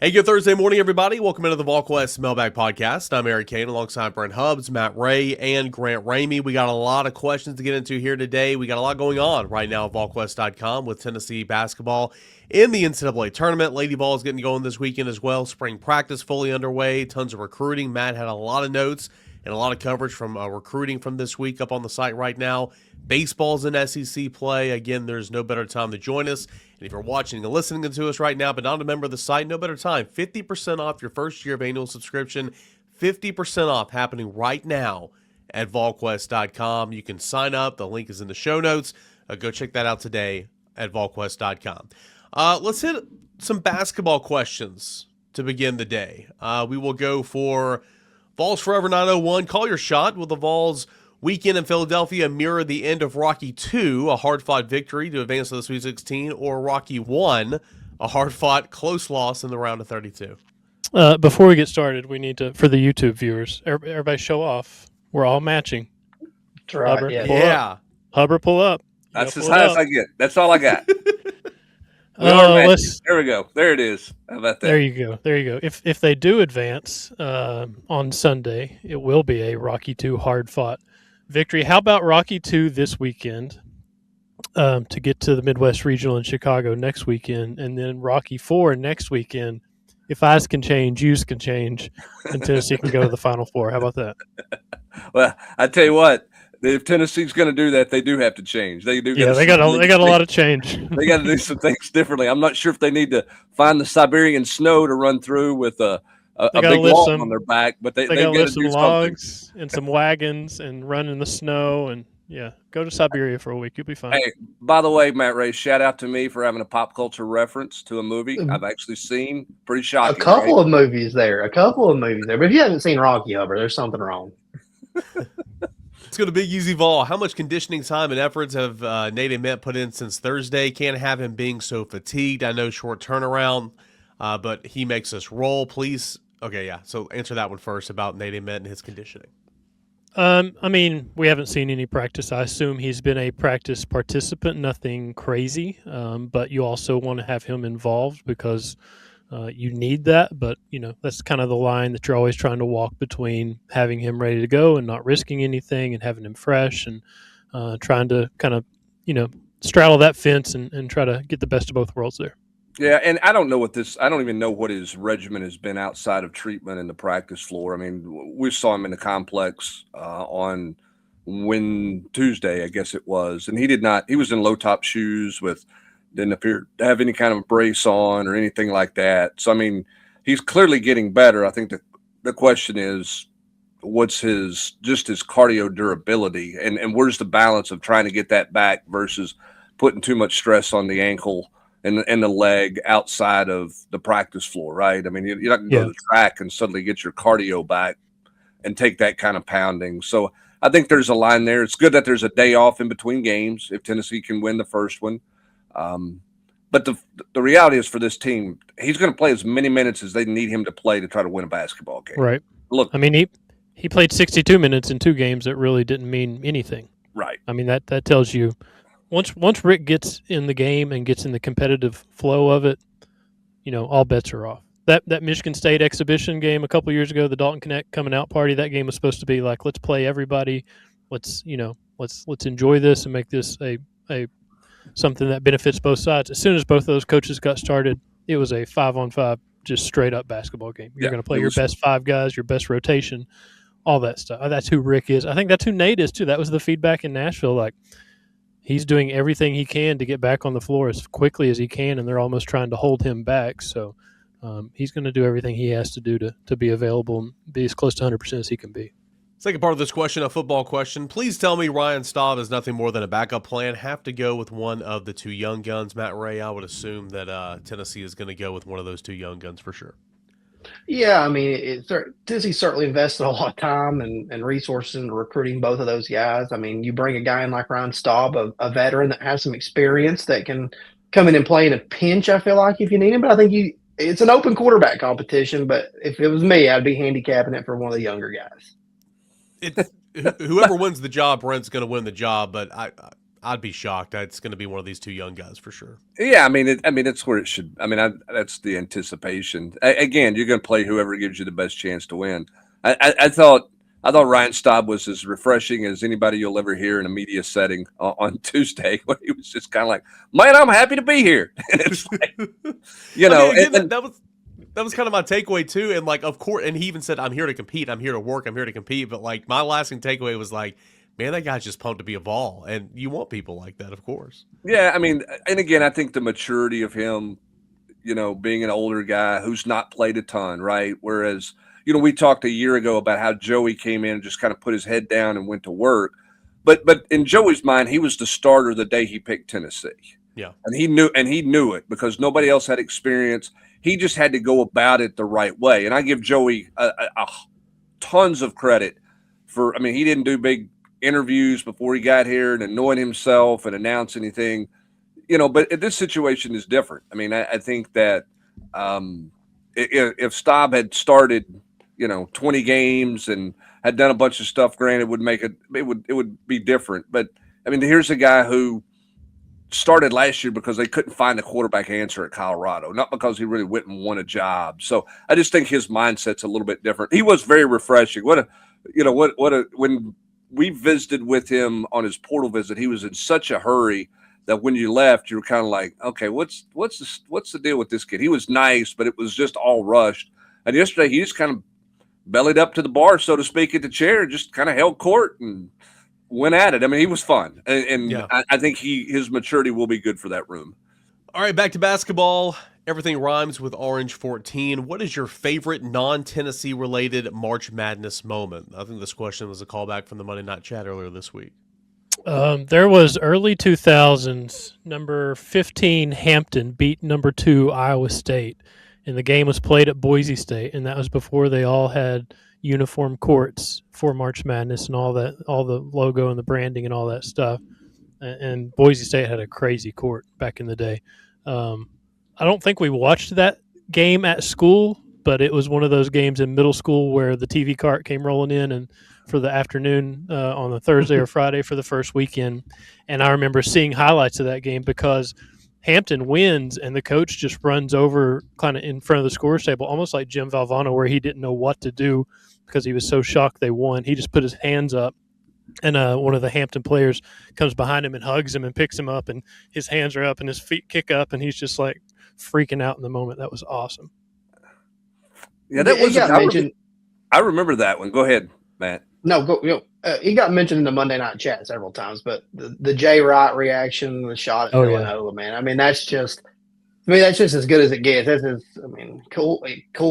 Hey, good Thursday morning, everybody. Welcome into the Volquest Mailbag Podcast. I'm Eric Kane alongside Brent Hubbs, Matt Ray, and Grant Ramey. We got a lot of questions to get into here today. We got a lot going on right now at Volquest.com with Tennessee basketball in the NCAA tournament. Lady Vol is getting going this weekend as well. Spring practice fully underway. Tons of recruiting. Matt had a lot of notes and a lot of coverage from recruiting from this week up on the site right now. Baseball's in SEC play. Again, there's no better time to join us. And if you're watching and listening to us right now, but not a member of the site, no better time. 50% off your first year of annual subscription. 50% off happening right now at Volquest.com. You can sign up. The link is in the show notes. Go check that out today at Volquest.com. Let's hit some basketball questions to begin the day. We will go for Vols Forever 901. Call your shot. Will the Vols weekend in Philadelphia mirror the end of Rocky 2, a hard-fought victory to advance to the Sweet 16, or Rocky 1, a hard-fought close loss in the round of 32? Before we get started, we need to, for the YouTube viewers, everybody show off. We're all matching. That's right. Hubbard, Yeah. Hubbard, pull up. That's as high as I get. That's all I got. There we go. There it is. How about that? There you go. There you go. If they do advance on Sunday, it will be a Rocky 2 hard-fought victory. How about Rocky 2 this weekend to get to the Midwest Regional in Chicago next weekend, and then Rocky 4 next weekend? If eyes can change, yous can change, and Tennessee can go to the Final Four. How about that? Well, I tell you what, if Tennessee's going to do that, they do have to change. They do. Yeah, they got a lot of change. They got to do some things differently. I'm not sure if they need to find the Siberian snow to run through with a big log on their back, but they got to lift do some logs and some wagons and run in the snow and go to Siberia for a week. You'll be fine. Hey, by the way, Matt Ray, shout out to me for having a pop culture reference to a movie I've actually seen. Pretty shocking. A couple of movies there. But if you haven't seen Rocky, Hubbard, there's something wrong. Let's go to BigeasyVol. How much conditioning time and efforts have Nate Ament put in since Thursday? Can't have him being so fatigued. I know short turnaround, but he makes us roll. Please. Okay, yeah. So answer that one first about Nate Ament and his conditioning. I mean, we haven't seen any practice. I assume he's been a practice participant, nothing crazy. But you also want to have him involved because you need that. But, that's kind of the line that you're always trying to walk between having him ready to go and not risking anything and having him fresh and trying to kind of, straddle that fence and try to get the best of both worlds there. Yeah, and I don't even know what his regimen has been outside of treatment in the practice floor. I mean, we saw him in the complex on Tuesday, I guess it was, and he was in low-top shoes didn't appear to have any kind of brace on or anything like that. So, I mean, he's clearly getting better. I think the question is, what's his cardio durability, and where's the balance of trying to get that back versus putting too much stress on the ankle and the leg outside of the practice floor, right? I mean, you're not going to go to the track and suddenly get your cardio back and take that kind of pounding. So I think there's a line there. It's good that there's a day off in between games if Tennessee can win the first one. But the reality is for this team, he's going to play as many minutes as they need him to play to try to win a basketball game. Right. Look, I mean, he played 62 minutes in two games that really didn't mean anything. Right. I mean, that tells you once Rick gets in the game and gets in the competitive flow of it, all bets are off. That Michigan State exhibition game a couple years ago, the Dalton Connect coming out party, that game was supposed to be like, let's play everybody. Let's enjoy this and make this a something that benefits both sides. As soon as both of those coaches got started, it was a 5-on-5, just straight up basketball game. You're going to play your best five guys, your best rotation, all that stuff. That's who Rick is. I think that's who Nate is too. That was the feedback in Nashville. Like, he's doing everything he can to get back on the floor as quickly as he can, and they're almost trying to hold him back. So he's going to do everything he has to do to be available and be as close to 100% as he can be. Second part of this question, a football question. Please tell me Ryan Staub is nothing more than a backup plan. Have to go with one of the two young guns. Matt Ray, I would assume that Tennessee is going to go with one of those two young guns for sure. Yeah, I mean, Tennessee certainly invested a lot of time and resources into recruiting both of those guys. I mean, you bring a guy in like Ryan Staub, a veteran that has some experience that can come in and play in a pinch, I feel like, if you need him. But I think it's an open quarterback competition. But if it was me, I'd be handicapping it for one of the younger guys. Whoever wins the job, Brent's going to win the job. But I'd be shocked. It's going to be one of these two young guys for sure. Yeah, I mean, it's where it should. I mean, that's the anticipation. Again, you're going to play whoever gives you the best chance to win. I thought Ryan Staub was as refreshing as anybody you'll ever hear in a media setting on Tuesday, when he was just kind of like, "Man, I'm happy to be here." And it's like, that was kind of my takeaway too. And like, of course, and he even said, "I'm here to compete. I'm here to work. I'm here to compete." But like, my lasting takeaway was like, man, that guy's just pumped to be a Vol, and you want people like that, of course. Yeah, I mean, and again, I think the maturity of him, being an older guy who's not played a ton, right? Whereas, we talked a year ago about how Joey came in and just kind of put his head down and went to work. But in Joey's mind, he was the starter the day he picked Tennessee. Yeah. And he knew it because nobody else had experience. He just had to go about it the right way. And I give Joey tons of credit for, I mean, he didn't do big interviews before he got here and anoint himself and announce anything, but this situation is different. I mean, I think that if Staub had started, 20 games and had done a bunch of stuff, granted, it would be different. But I mean, here's a guy who started last year because they couldn't find a quarterback answer at Colorado, not because he really went and won a job. So I just think his mindset's a little bit different. He was very refreshing. When we visited with him on his portal visit, he was in such a hurry that when you left, you were kind of like, okay, what's the deal with this kid? He was nice, but it was just all rushed. And yesterday, he just kind of bellied up to the bar, so to speak, at the chair, just kind of held court and went at it. I mean, he was fun. And yeah. I think his maturity will be good for that room. All right, back to basketball. Everything rhymes with Orange 14. What is your favorite non-Tennessee related March Madness moment? I think this question was a callback from the Monday Night Chat earlier this week. There was early 2000s. Number 15 Hampton beat number 2 Iowa State, and the game was played at Boise State, and that was before they all had uniform courts for March Madness and all the logo and the branding and all that stuff. And Boise State had a crazy court back in the day. I don't think we watched that game at school, but it was one of those games in middle school where the TV cart came rolling in and for the afternoon on a Thursday or Friday for the first weekend. And I remember seeing highlights of that game because Hampton wins and the coach just runs over kind of in front of the scorer's table, almost like Jim Valvano, where he didn't know what to do because he was so shocked they won. He just put his hands up. And one of the Hampton players comes behind him and hugs him and picks him up, and his hands are up and his feet kick up, and he's just like freaking out in the moment. That was awesome. Yeah, that was. I remember that one. Go ahead, Matt. No, go. He got mentioned in the Monday Night Chat several times, but the Jay Wright reaction, the shot at Villanova, man. I mean, that's just as good as it gets. This is, cool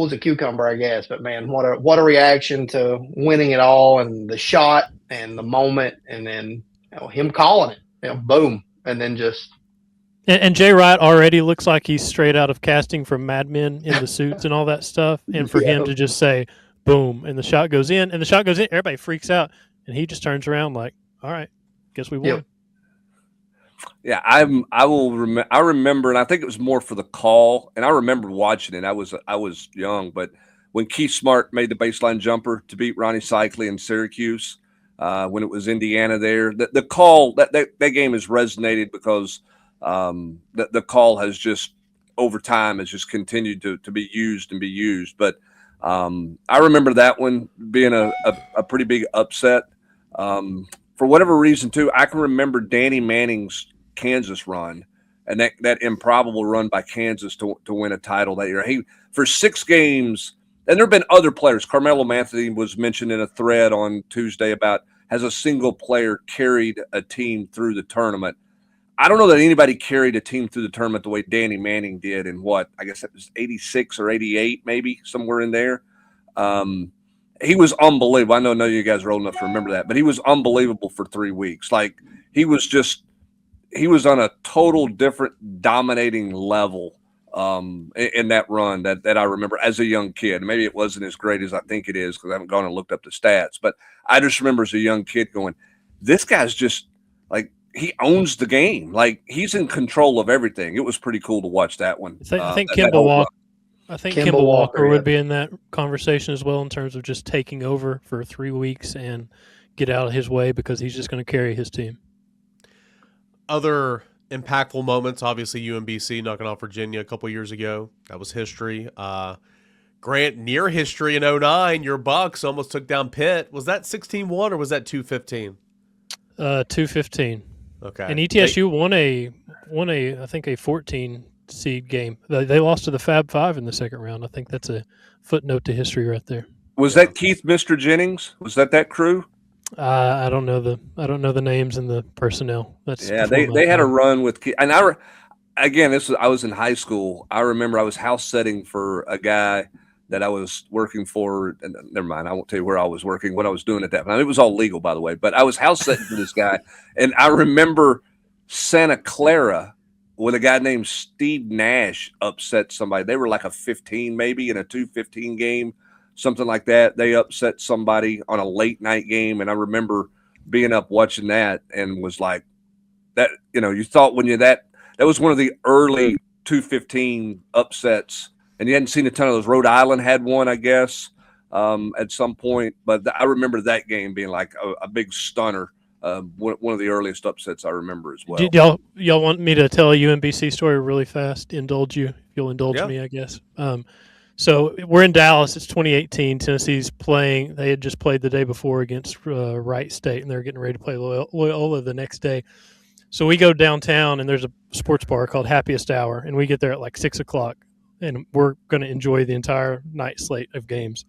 as a cucumber, I guess. But man, what a reaction to winning it all and the shot and the moment, and then him calling it, boom, and then just. And Jay Wright already looks like he's straight out of casting from Mad Men in the suits and all that stuff. And for him to just say, boom, and the shot goes in, everybody freaks out. And he just turns around like, all right, guess we won. Yeah, I remember, and I think it was more for the call. And I remember watching it. I was young, but when Keith Smart made the baseline jumper to beat Ronnie Cycli in Syracuse, when it was Indiana there, the call, that game has resonated because the call has just over time has just continued to be used and be used. But I remember that one being a pretty big upset. For whatever reason, too, I can remember Danny Manning's Kansas run and that improbable run by Kansas to win a title that year. For 6 games, and there have been other players. Carmelo Anthony was mentioned in a thread on Tuesday about has a single player carried a team through the tournament. I don't know that anybody carried a team through the tournament the way Danny Manning did in I guess it was 86 or 88, maybe somewhere in there. He was unbelievable. I know none of you guys are old enough to remember that, but he was unbelievable for 3 weeks. Like he was on a total different dominating level in that run that I remember as a young kid. Maybe it wasn't as great as I think it is because I haven't gone and looked up the stats, but I just remember as a young kid going, this guy's just like, he owns the game. Like he's in control of everything. It was pretty cool to watch that one. I think Kimball Walker would be in that conversation as well in terms of just taking over for 3 weeks and get out of his way because he's just going to carry his team. Other impactful moments, obviously UMBC knocking off Virginia a couple years ago. That was history. Grant, near history in 2009, your Bucks almost took down Pitt. Was that 16-1 or was that 2-15? 2-15. Okay. And ETSU won a I think a 14 seed game. They lost to the Fab Five in the second round. I think that's a footnote to history right there. Was that Keith Mr. Jennings? Was that crew? I don't know the names and the personnel. That's they had a run with Keith, and I was in high school. I remember I was house setting for a guy that I was working for. And never mind, I won't tell you where I was working, what I was doing at that time. It was all legal, by the way. But I was house setting for this guy, and I remember Santa Clara with a guy named Steve Nash upset somebody. They were like a 15 maybe in a 2-15 game. Something like that. They upset somebody on a late night game. And I remember being up watching that and was like, that, you thought when that was one of the early 2-15 upsets. And you hadn't seen a ton of those. Rhode Island had one, I guess, at some point. But I remember that game being like a big stunner. One of the earliest upsets I remember as well. Y'all want me to tell a UMBC story really fast? Indulge you. You'll indulge me, I guess. So we're in Dallas. It's 2018. Tennessee's playing. They had just played the day before against Wright State, and they're getting ready to play Loyola the next day. So we go downtown, and there's a sports bar called Happiest Hour, and we get there at like 6 o'clock, and we're going to enjoy the entire night slate of games.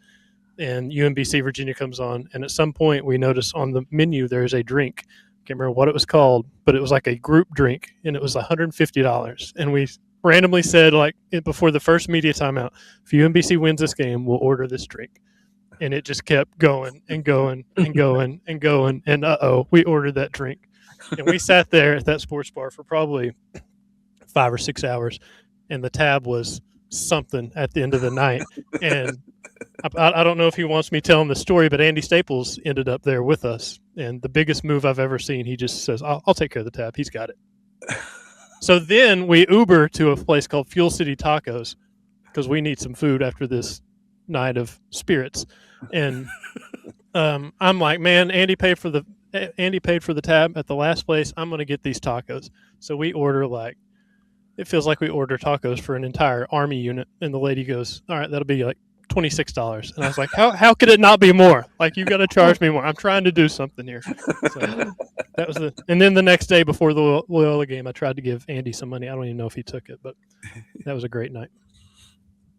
And UMBC Virginia comes on, and at some point we notice on the menu there's a drink. Can't remember what it was called, but it was like a group drink, and it was $150. And we randomly said, like, before the first media timeout, if UMBC wins this game, we'll order this drink. And it just kept going and going and going and going. And we ordered that drink. And we sat there at that sports bar for probably 5 or 6 hours, and the tab was something at the end of the night. And I don't know if he wants me telling the story, but Andy Staples ended up there with us. And the biggest move I've ever seen, he just says, I'll take care of the tab. He's got it. So then we Uber to a place called Fuel City Tacos because we need some food after this night of spirits. And I'm like, man, Andy paid for the tab at the last place. I'm going to get these tacos. So we order it feels like we order tacos for an entire Army unit. And the lady goes, all right, that'll be like $26. And I was like, how could it not be more? Like, you've got to charge me more. I'm trying to do something here. So that was and then the next day before the Loyola game, I tried to give Andy some money. I don't even know if he took it, but that was a great night.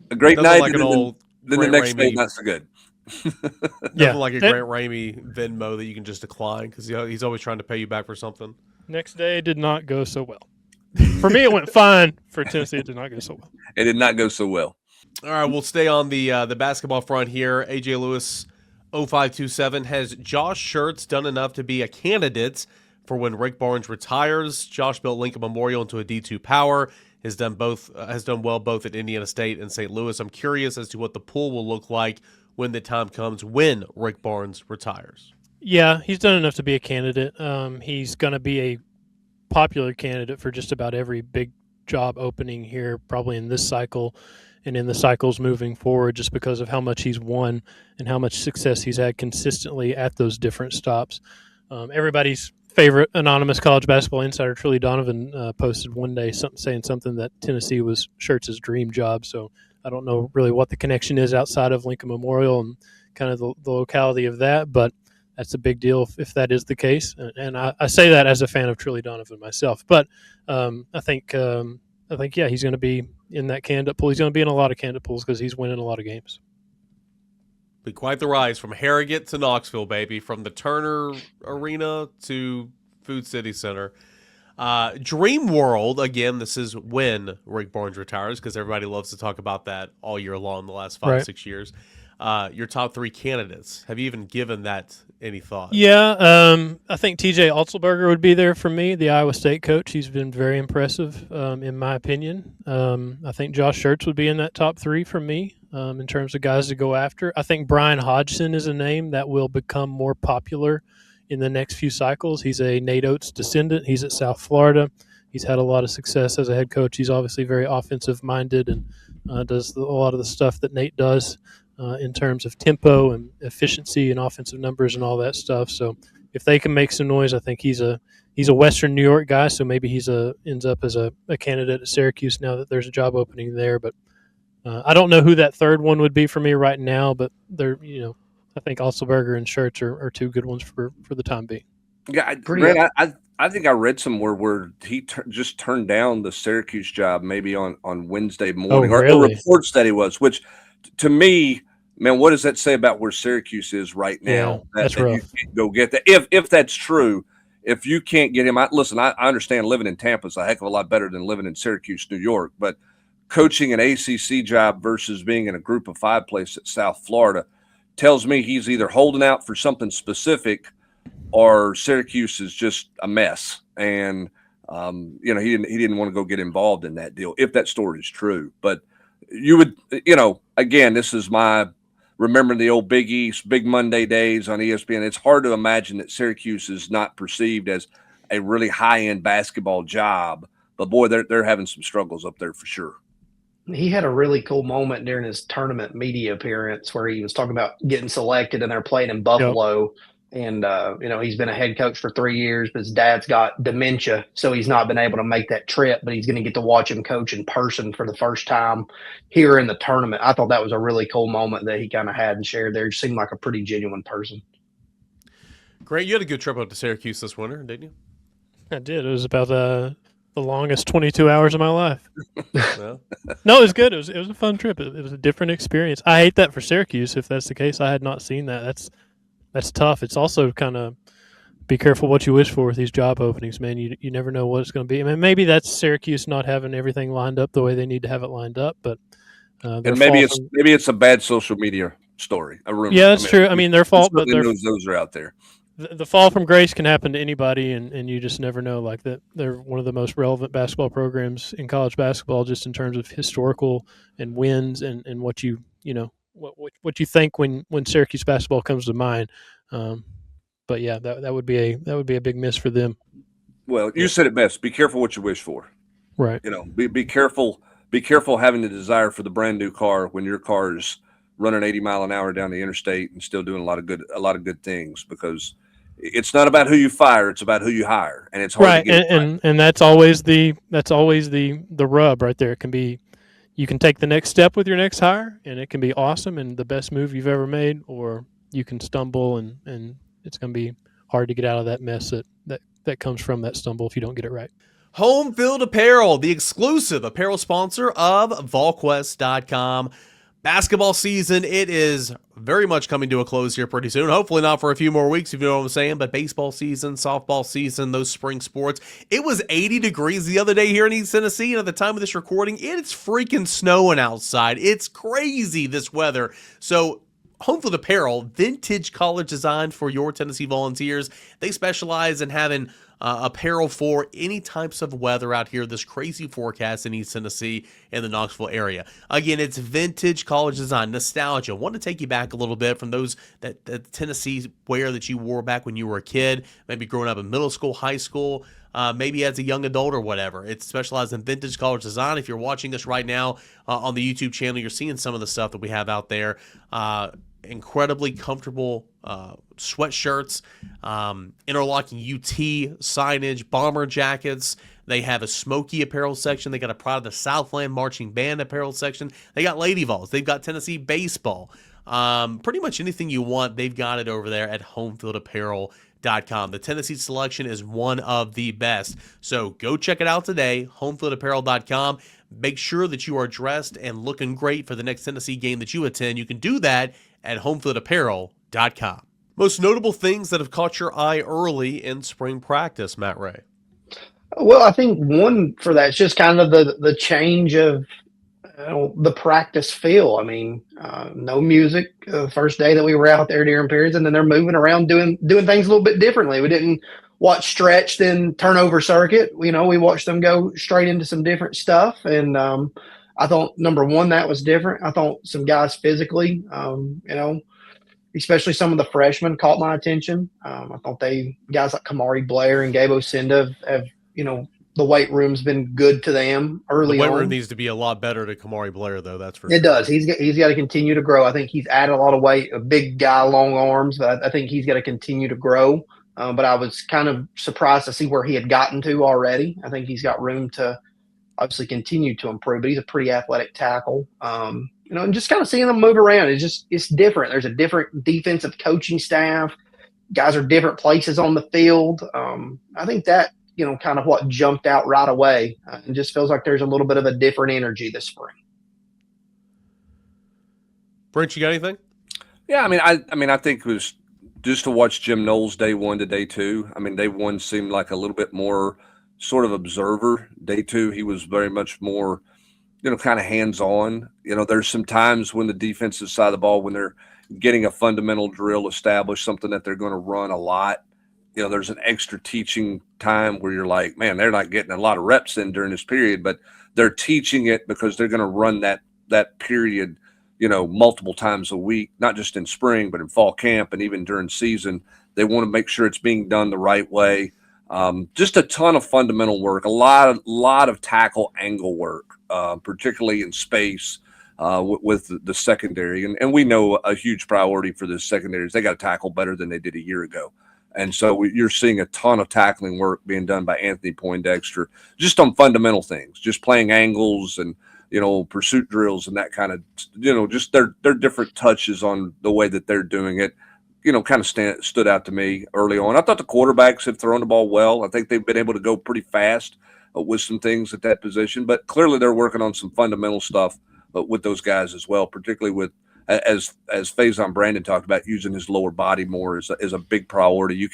A great night. Like an old then the next day, not so good. Like a Grant Ramey Venmo that you can just decline because he's always trying to pay you back for something. Next day did not go so well. For me, it went fine. For Tennessee, it did not go so well. It did not go so well. All right, we'll stay on the basketball front here. AJ Lewis 0527 has Josh Schertz done enough to be a candidate for when Rick Barnes retires? Josh built Lincoln Memorial into a D2 power. Has done well both at Indiana State and St. Louis. I'm curious as to what the pool will look like when the time comes when Rick Barnes retires. Yeah, he's done enough to be a candidate. He's going to be a popular candidate for just about every big job opening here, probably in this cycle and in the cycles moving forward, just because of how much he's won and how much success he's had consistently at those different stops. Everybody's favorite anonymous college basketball insider, Trilly Donovan, posted one day saying something that Tennessee was Schertz's dream job. So I don't know really what the connection is outside of Lincoln Memorial and kind of the locality of that, but that's a big deal if that is the case. And I say that as a fan of Trilly Donovan myself. But I think he's going to be in that candidate pool. He's going to be in a lot of candidate pools because he's winning a lot of games. Be quite the rise from Harrogate to Knoxville, baby. From the Turner Arena to Food City Center. Dream World, again, this is when Rick Barnes retires because everybody loves to talk about that all year long the last 5-6 years. Your top 3 candidates. Have you even given that any thought? Yeah, I think TJ Otzelberger would be there for me, the Iowa State coach. He's been very impressive, in my opinion. I think Josh Schertz would be in that top 3 for me in terms of guys to go after. I think Brian Hodgson is a name that will become more popular in the next few cycles. He's a Nate Oates descendant. He's at South Florida. He's had a lot of success as a head coach. He's obviously very offensive-minded and does a lot of the stuff that Nate does. In terms of tempo and efficiency and offensive numbers and all that stuff. So if they can make some noise, I think he's a he's a Western New York guy, so maybe ends up as a candidate at Syracuse now that there's a job opening there. But I don't know who that third one would be for me right now. But I think Otzelberger and Schertz are two good ones for the time being. Yeah, Grant, I think I read somewhere where he just turned down the Syracuse job maybe on Wednesday morning, or reports that he was. Which, to me, man, what does that say about where Syracuse is right now? Yeah, that's rough. You can't go get that. If that's true, if you can't get him, I understand living in Tampa is a heck of a lot better than living in Syracuse, New York. But coaching an ACC job versus being in a Group of 5 place at South Florida tells me he's either holding out for something specific, or Syracuse is just a mess, and he didn't want to go get involved in that deal. If that story is true, but you would, again, this is my remembering the old Big East, Big Monday days on ESPN. It's hard to imagine that Syracuse is not perceived as a really high-end basketball job, but boy, they're having some struggles up there for sure. He had a really cool moment during his tournament media appearance where he was talking about getting selected, and they're playing in Buffalo. Yep. And, he's been a head coach for 3 years, but his dad's got dementia, so he's not been able to make that trip, but he's going to get to watch him coach in person for the first time here in the tournament. I thought that was a really cool moment that he kind of had and shared there. He seemed like a pretty genuine person. Great. You had a good trip up to Syracuse this winter, didn't you? I did. It was about the longest 22 hours of my life. No, it was good. It was a fun trip. It was a different experience. I hate that for Syracuse. If that's the case, I had not seen that. That's tough. It's also kind of be careful what you wish for with these job openings, man. You never know what it's going to be. I mean, maybe that's Syracuse not having everything lined up the way they need to have it lined up, but and maybe it's a bad social media story, a rumor. Yeah, that's true. I mean, their fault, but those are out there. The fall from grace can happen to anybody, and you just never know. Like that, they're one of the most relevant basketball programs in college basketball, just in terms of historical and wins and what you what you think when Syracuse basketball comes to mind. But yeah, that would be a big miss for them. Well, you said it best. Be careful what you wish for. Right. Be careful. Be careful having the desire for the brand new car when your car is running 80 mile an hour down the interstate and still doing a lot of good things, because it's not about who you fire; it's about who you hire, and it's hard to get and that's always the rub right there. It can be, you can take the next step with your next hire, and it can be awesome and the best move you've ever made, or you can stumble and it's going to be hard to get out of that mess that comes from that stumble if you don't get it right. Home Field Apparel, the exclusive apparel sponsor of Volquest.com. Basketball season, it is very much coming to a close here pretty soon. Hopefully not for a few more weeks, if you know what I'm saying, but baseball season, softball season, those spring sports. It was 80 degrees the other day here in East Tennessee, and at the time of this recording, it's freaking snowing outside. It's crazy, this weather. So Home Field Apparel, vintage college design for your Tennessee Volunteers. They specialize in having apparel for any types of weather out here, this crazy forecast in East Tennessee and the Knoxville area. Again, it's vintage college design, nostalgia. I want to take you back a little bit from those that Tennessee wear that you wore back when you were a kid, maybe growing up in middle school, high school, maybe as a young adult or whatever. It's specialized in vintage college design. If you're watching us right now on the YouTube channel, you're seeing some of the stuff that we have out there. Incredibly comfortable sweatshirts, interlocking UT signage, bomber jackets. They have a Smoky apparel section. They got a Pride of the Southland Marching Band apparel section. They got Lady Vols. They've got Tennessee baseball. Pretty much anything you want, they've got it over there at homefieldapparel.com. The Tennessee selection is one of the best. So go check it out today, homefieldapparel.com. Make sure that you are dressed and looking great for the next Tennessee game that you attend. You can do that at homefieldapparel.com. Most notable things that have caught your eye early in spring practice, Matt Ray? Well, I think one for that is just kind of the change of the practice feel. I mean, no music first day that we were out there during periods, and then they're moving around doing things a little bit differently. We didn't watch stretch, then turnover circuit. We watched them go straight into some different stuff, and I thought, number one, that was different. I thought some guys physically, especially some of the freshmen, caught my attention. I thought guys like Kamari Blair and Gabe Osinda have the weight room's been good to them early on. The weight room needs to be a lot better to Kamari Blair, though. That's for sure. It does. He's got to continue to grow. I think he's added a lot of weight, a big guy, long arms, but I think he's got to continue to grow. but I was kind of surprised to see where he had gotten to already. I think he's got room to obviously continue to improve, but he's a pretty athletic tackle. And just kind of seeing him move around, it's different. There's a different defensive coaching staff. Guys are different places on the field. I think that, kind of what jumped out right away. It just feels like there's a little bit of a different energy this spring. Brent, you got anything? Yeah, I think it was just to watch Jim Knowles day 1 to day 2. I mean, day 1 seemed like a little bit more sort of observer. Day 2, he was very much more, kind of hands-on. There's some times when the defensive side of the ball, when they're getting a fundamental drill established, something that they're going to run a lot, there's an extra teaching time where you're like, man, they're not getting a lot of reps in during this period, but they're teaching it because they're going to run that period, multiple times a week, not just in spring, but in fall camp and even during season. They want to make sure it's being done the right way. Just a ton of fundamental work, a lot of tackle angle work, particularly in space with the secondary. And we know a huge priority for the secondary is they got to tackle better than they did a year ago. And so you're seeing a ton of tackling work being done by Anthony Poindexter, just on fundamental things, just playing angles and, pursuit drills and that kind of, just their different touches on the way that they're doing it. Kind of stood out to me early on. I thought the quarterbacks have thrown the ball well. I think they've been able to go pretty fast with some things at that position, but clearly they're working on some fundamental stuff with those guys as well, particularly with, as Faizon Brandon talked about, using his lower body more is a big priority. You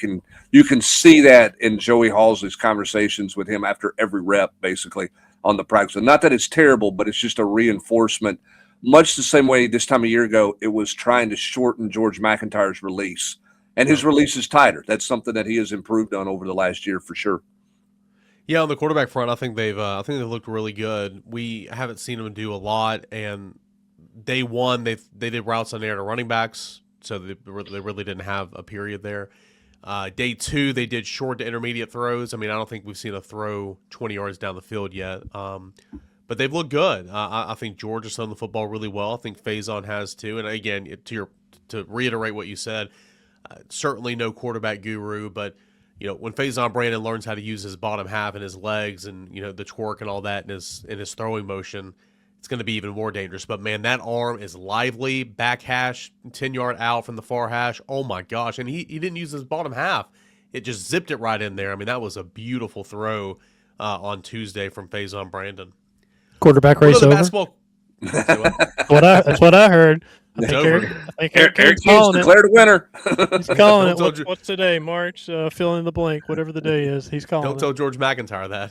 can see that in Joey Halsley's conversations with him after every rep, basically, on the practice. And not that it's terrible, but it's just a reinforcement. Much the same way this time a year ago, it was trying to shorten George McIntyre's release. And his release is tighter. That's something that he has improved on over the last year for sure. Yeah, on the quarterback front, I think they've looked really good. We haven't seen them do a lot, and day 1 they did routes on air to running backs, so they really didn't have a period there. Day 2 they did short to intermediate throws. I don't think we've seen a throw 20 yards down the field yet. But they've looked good. I think George has thrown the football really well. I think Faizon has too. And again, to reiterate what you said, certainly no quarterback guru, but when Faizon Brandon learns how to use his bottom half and his legs and the twerk and all that in his throwing motion, it's going to be even more dangerous. But man, that arm is lively. Back hash, 10-yard out from the far hash. Oh my gosh! And he didn't use his bottom half. It just zipped it right in there. That was a beautiful throw on Tuesday from Faizon Brandon. Quarterback race over. Basketball. That's what I heard. I think Eric King's declared a winner. He's calling it. What's today? March, fill in the blank, whatever the day is. He's calling Don't tell George McIntyre that.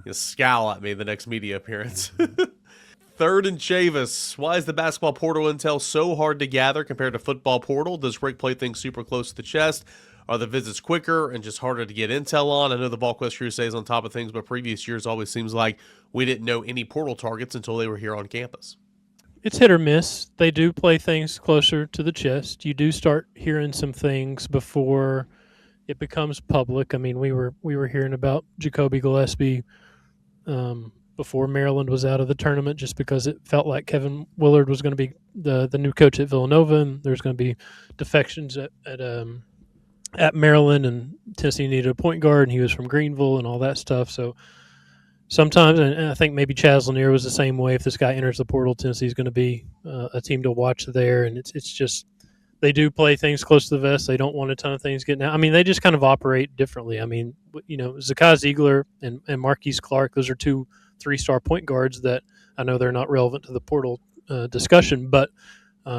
He'll scowl at me the next media appearance. 3rd and Chavis. Why is the basketball portal intel so hard to gather compared to football portal? Does Rick play things super close to the chest? Are the visits quicker and just harder to get intel on? I know the Volquest crew stays on top of things, but previous years always seems like we didn't know any portal targets until they were here on campus. It's hit or miss. They do play things closer to the chest. You do start hearing some things before it becomes public. We were hearing about Jacoby Gillespie before Maryland was out of the tournament, just because it felt like Kevin Willard was going to be the new coach at Villanova, and there's going to be defections at Maryland, and Tennessee needed a point guard, and he was from Greenville and all that stuff. So sometimes, and I think maybe Chaz Lanier was the same way. If this guy enters the portal, Tennessee's going to be a team to watch there. And it's just they do play things close to the vest. They don't want a ton of things getting out. They just kind of operate differently. Zakai Ziegler and Marquise Clark, those are 2 3-star point guards that I know they're not relevant to the portal discussion, but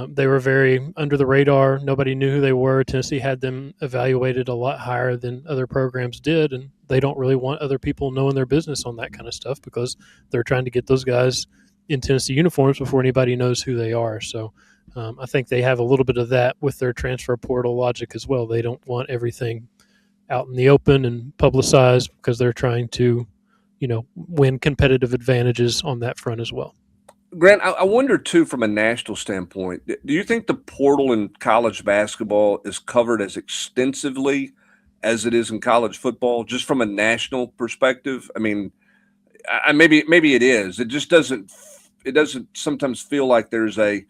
they were very under the radar. Nobody knew who they were. Tennessee had them evaluated a lot higher than other programs did, and they don't really want other people knowing their business on that kind of stuff because they're trying to get those guys in Tennessee uniforms before anybody knows who they are. So I think they have a little bit of that with their transfer portal logic as well. They don't want everything out in the open and publicized because they're trying to, win competitive advantages on that front as well. Grant, I wonder, too, from a national standpoint, do you think the portal in college basketball is covered as extensively as it is in college football, just from a national perspective? Maybe it is. It just doesn't sometimes feel like there's a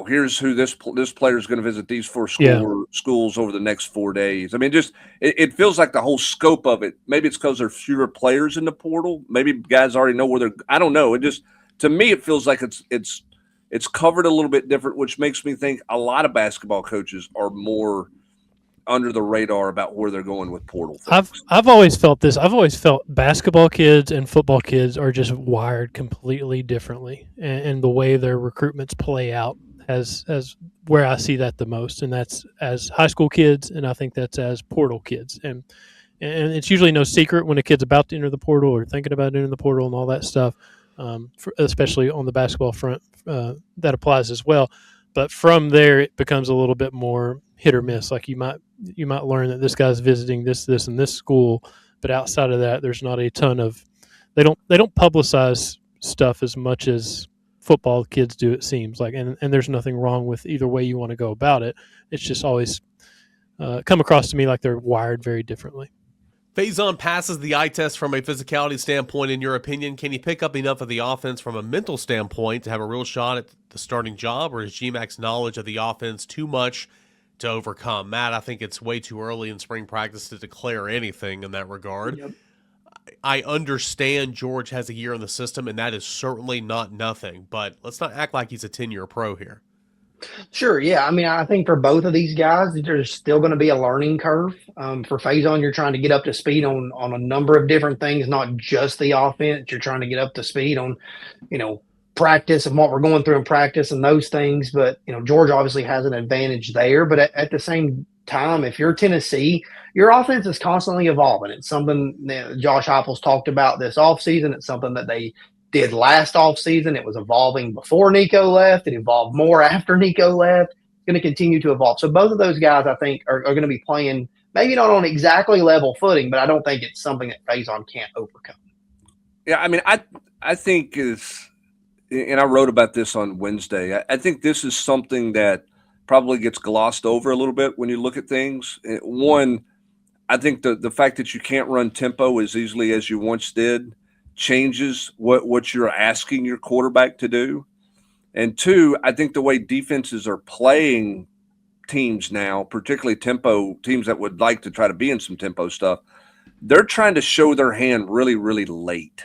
here's who this player is going to visit these four schools over the next 4 days. I mean, just it feels like the whole scope of it. Maybe it's because there's fewer players in the portal. Maybe guys already know where they're. I don't know. It just, to me, it feels like it's covered a little bit different, which makes me think a lot of basketball coaches are more under the radar about where they're going with portal things. I've always felt this. I've always felt basketball kids and football kids are just wired completely differently, and the way their recruitments play out as where I see that the most, and that's as high school kids, and I think that's as portal kids, and it's usually no secret when a kid's about to enter the portal or thinking about entering the portal and all that stuff, especially on the basketball front, that applies as well. But from there, it becomes a little bit more hit or miss. Like you might learn that this guy's visiting this, and this school, but outside of that, there's not a ton of. They don't publicize stuff as much as football kids do. It seems like, and there's nothing wrong with either way you want to go about it. It's just always come across to me like they're wired very differently. Faizon passes the eye test from a physicality standpoint, in your opinion. Can he pick up enough of the offense from a mental standpoint to have a real shot at the starting job, or is GMAC's knowledge of the offense too much to overcome? Matt, I think it's way too early in spring practice to declare anything in that regard. Yep. I understand George has a year in the system, and that is certainly not nothing, but let's not act like he's a 10-year pro here. Sure, yeah. I mean, I think for both of these guys, there's still going to be a learning curve. For Faizon, you're trying to get up to speed on a number of different things, not just the offense. You're trying to get up to speed on, practice and what we're going through in practice and those things. But, George obviously has an advantage there. But at the same time, if you're Tennessee, your offense is constantly evolving. It's something that Josh Heupel's talked about this offseason. It's something that they did last offseason. It was evolving before Nico left. It evolved more after Nico left. It's going to continue to evolve. So both of those guys, I think, are going to be playing maybe not on exactly level footing, but I don't think it's something that Faizon can't overcome. Yeah, I mean, I think and I wrote about this on Wednesday, I think this is something that probably gets glossed over a little bit when you look at things. One, I think the fact that you can't run tempo as easily as you once did changes what you're asking your quarterback to do. And two, I think the way defenses are playing teams now, particularly tempo teams that would like to try to be in some tempo stuff, they're trying to show their hand really, really late.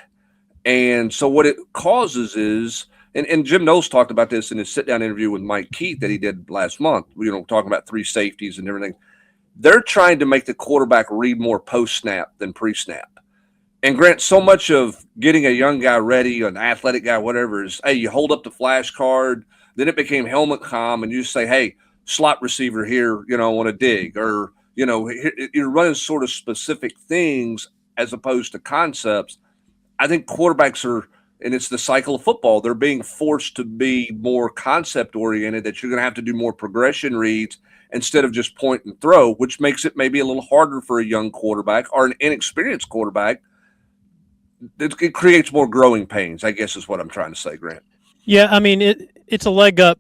And so what it causes is, and Jim Knowles talked about this in his sit-down interview with Mike Keith that he did last month, talking about 3 safeties and everything. They're trying to make the quarterback read more post-snap than pre-snap. And Grant, so much of getting a young guy ready, an athletic guy, whatever, is, hey, you hold up the flash card, then it became helmet comm, and you say, hey, slot receiver here, on a dig, or, you're running sort of specific things as opposed to concepts. I think quarterbacks are, and it's the cycle of football, they're being forced to be more concept-oriented, that you're going to have to do more progression reads instead of just point and throw, which makes it maybe a little harder for a young quarterback or an inexperienced quarterback. It creates more growing pains, I guess is what I'm trying to say, Grant. Yeah, I mean, it's a leg up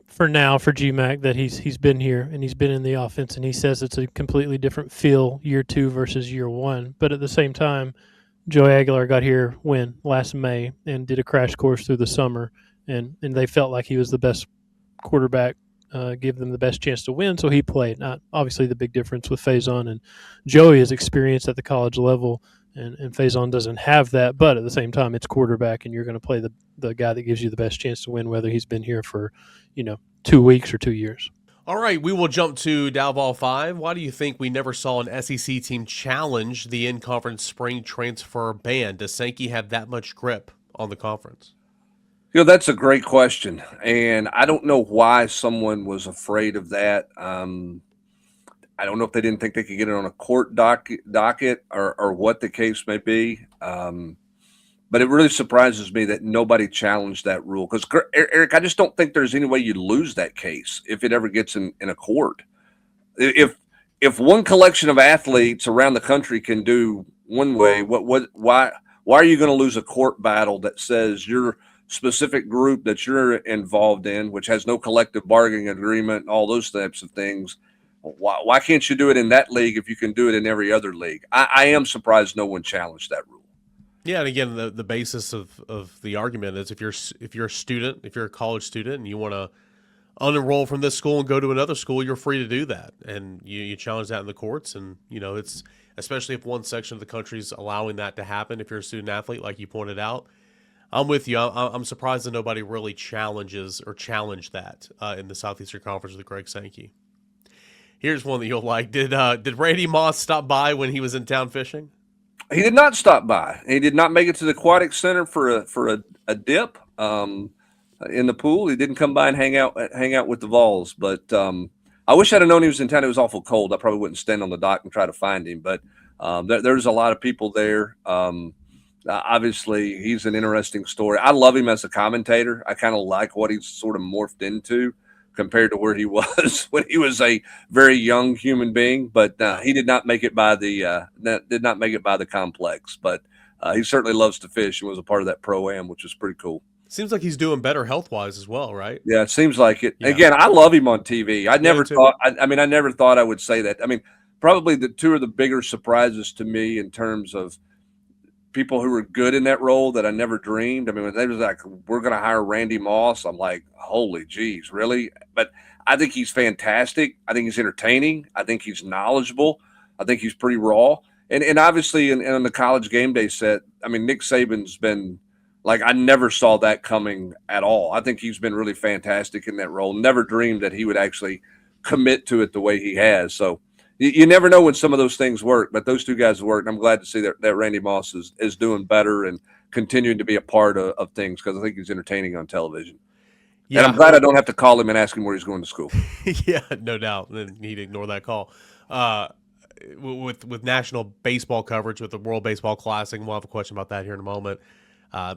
for now for GMAC that he's been here and he's been in the offense, and he says it's a completely different feel year 2 versus year 1. But at the same time, Joey Aguilar got here last May and did a crash course through the summer, and they felt like he was the best quarterback, give them the best chance to win, so he played. Not obviously the big difference with Faizon and Joey is experienced at the college level, and Faizon doesn't have that, but at the same time, it's quarterback, and you're going to play the guy that gives you the best chance to win, whether he's been here for 2 weeks or 2 years. All right, we will jump to Vol 5. Why do you think we never saw an SEC team challenge the in-conference spring transfer ban? Does Sankey have that much grip on the conference? That's a great question, and I don't know why someone was afraid of that. I don't know if they didn't think they could get it on a court docket or what the case may be. But it really surprises me that nobody challenged that rule. Because, Eric, I just don't think there's any way you lose that case if it ever gets in a court. If one collection of athletes around the country can do one way, why are you going to lose a court battle that says your specific group that you're involved in, which has no collective bargaining agreement, all those types of things, why can't you do it in that league if you can do it in every other league? I am surprised no one challenged that rule. Yeah, and again, the basis of the argument is if you're a student, if you're a college student and you want to unenroll from this school and go to another school, you're free to do that. And you challenge that in the courts. And, it's especially if one section of the country is allowing that to happen. If you're a student athlete, like you pointed out, I'm with you. I'm surprised that nobody really challenged that in the Southeastern Conference with Greg Sankey. Here's one that you'll like. Did Randy Moss stop by when he was in town fishing? He did not stop by. He did not make it to the aquatic center for a dip in the pool. He didn't come by and hang out with the Vols. But I wish I'd have known he was in town. It was awful cold. I probably wouldn't stand on the dock and try to find him. But there's a lot of people there. Obviously, he's an interesting story. I love him as a commentator. I kind of like what he's sort of morphed into compared to where he was when he was a very young human being. But he did not make it by the complex. But he certainly loves to fish and was a part of that pro-am, which was pretty cool. Seems like he's doing better health-wise as well, right? Yeah, it seems like it. Yeah. Again, I love him on TV. I never thought I would say that. I mean, probably the two of the bigger surprises to me in terms of people who were good in that role that I never dreamed. I mean, when they was like, we're going to hire Randy Moss, I'm like, holy geez, really? But I think he's fantastic. I think he's entertaining. I think he's knowledgeable. I think he's pretty raw. And obviously in the college game day set, I mean, Nick Saban's been like, I never saw that coming at all. I think he's been really fantastic in that role. Never dreamed that he would actually commit to it the way he has. So you never know when some of those things work, but those two guys work. And I'm glad to see that Randy Moss is doing better and continuing to be a part of things because I think he's entertaining on television. Yeah, and I'm glad I don't have to call him and ask him where he's going to school. Yeah, no doubt. Then he'd ignore that call. With national baseball coverage with the World Baseball Classic, we'll have a question about that here in a moment.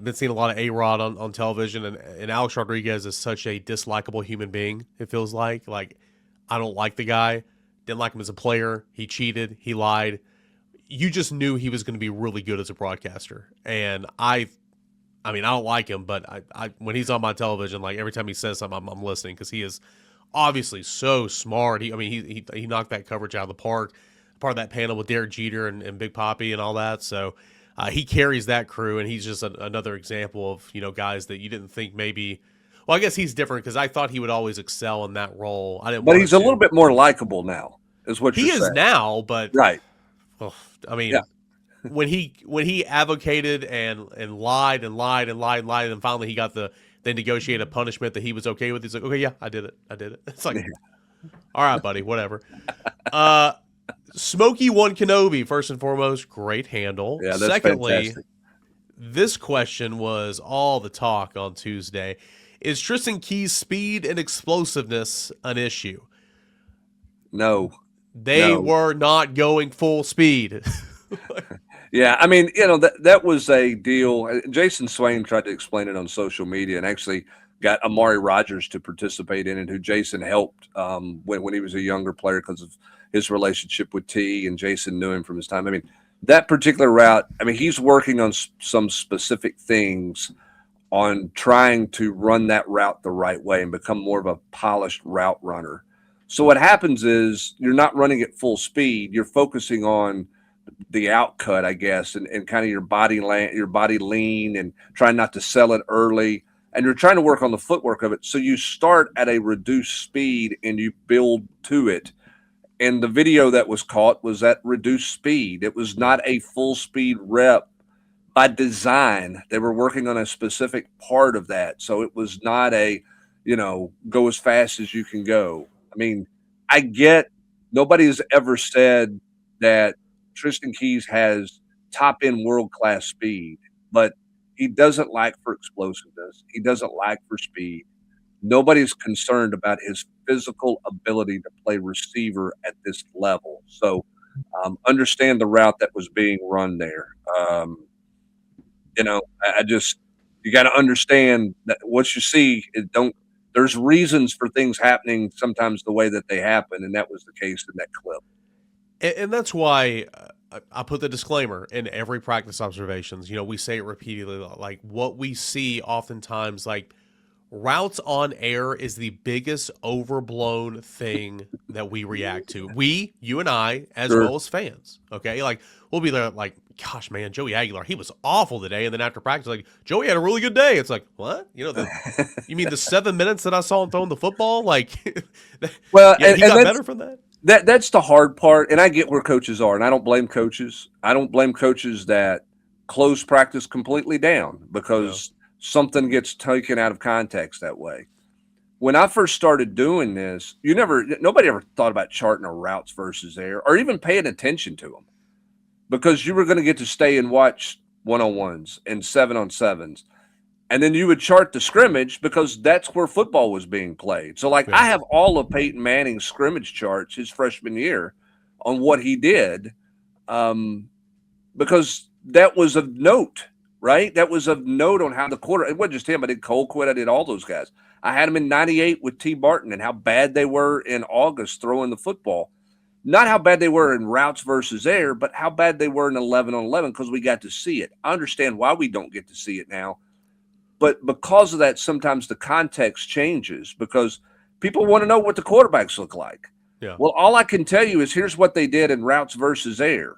Been seeing a lot of A-Rod on television, and Alex Rodriguez is such a dislikable human being, it feels like. Like, I don't like the guy. Didn't like him as a player. He cheated. He lied. You just knew he was going to be really good as a broadcaster. And I don't like him, but I when he's on my television, like every time he says something, I'm listening because he is obviously so smart. He knocked that coverage out of the park. Part of that panel with Derek Jeter and Big Papi and all that. So he carries that crew, and he's just another example of guys that you didn't think maybe. Well, I guess he's different because I thought he would always excel in that role. But he's a little bit more likable now, is what you're saying. He is now, but right. Well, I mean, yeah. when he advocated and lied, and finally he got they negotiated a punishment that he was okay with. He's like, okay, yeah, I did it. It's like, all right, buddy, whatever. Smokey One Kenobi, first and foremost, great handle. Yeah, that's Secondly, fantastic. This question was all the talk on Tuesday. Is Tristan Key's speed and explosiveness an issue? No. They were not going full speed. Yeah, I mean, that was a deal. Jason Swain tried to explain it on social media and actually got Amari Rogers to participate in it, who Jason helped when he was a younger player because of his relationship with T, and Jason knew him from his time. I mean, that particular route, he's working on some specific things on trying to run that route the right way and become more of a polished route runner. So what happens is you're not running at full speed. You're focusing on the outcut, I guess, and kind of your body lean and trying not to sell it early. And you're trying to work on the footwork of it. So you start at a reduced speed and you build to it. And the video that was caught was at reduced speed. It was not a full speed rep by design. They were working on a specific part of that. So it was not a, go as fast as you can go. I mean, I get nobody's ever said that Tristan Keys has top end world class speed, but he doesn't lack for explosiveness. He doesn't lack for speed. Nobody's concerned about his physical ability to play receiver at this level. So understand the route that was being run there. You got to understand that what you see, there's reasons for things happening sometimes the way that they happen. And that was the case in that clip. And that's why I put the disclaimer in every practice observations. We say it repeatedly, like what we see oftentimes, like routes on air is the biggest overblown thing that we react to. You and I, as Sure. well as fans. Okay, like we'll be there, like, gosh, man, Joey Aguilar, he was awful today, and then after practice, like, Joey had a really good day. It's like, what? You know, you mean the 7 minutes that I saw him throwing the football? Like, well, yeah, he and got better from that. That's the hard part, and I get where coaches are, and I don't blame coaches. I don't blame coaches that close practice completely down because something gets taken out of context that way. When I first started doing this, nobody ever thought about charting a routes versus air or even paying attention to them because you were going to get to stay and watch 1-on-1s and 7-on-7s. And then you would chart the scrimmage because that's where football was being played. So, like, I have all of Peyton Manning's scrimmage charts his freshman year on what he did because that was of note, right? That was of note on how the quarter – it wasn't just him. I did Colquitt. I did all those guys. I had him in 98 with T. Barton and how bad they were in August throwing the football. Not how bad they were in routes versus air, but how bad they were in 11-on-11 because we got to see it. I understand why we don't get to see it now. But because of that, sometimes the context changes because people want to know what the quarterbacks look like. Yeah. Well, all I can tell you is here's what they did in routes versus air.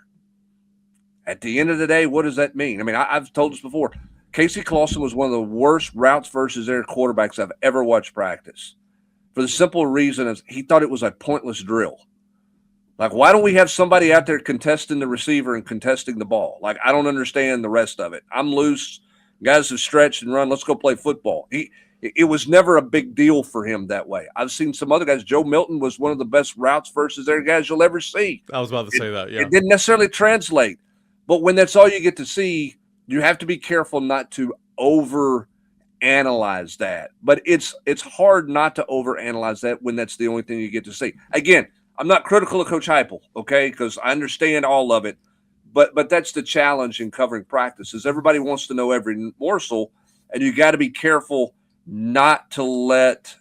At the end of the day, what does that mean? I mean, I've told this before. Casey Clausen was one of the worst routes versus air quarterbacks I've ever watched practice for the simple reason is he thought it was a pointless drill. Like, why don't we have somebody out there contesting the receiver and contesting the ball? Like, I don't understand the rest of it. I'm loose. Guys have stretched and run. Let's go play football. It was never a big deal for him that way. I've seen some other guys. Joe Milton was one of the best routes versus air guys you'll ever see. I was about to say that, yeah. It didn't necessarily translate. But when that's all you get to see, you have to be careful not to over-analyze that. But it's hard not to over-analyze that when that's the only thing you get to see. Again, I'm not critical of Coach Heupel, okay, because I understand all of it. But that's the challenge in covering practices. Everybody wants to know every morsel, and you got to be careful not to let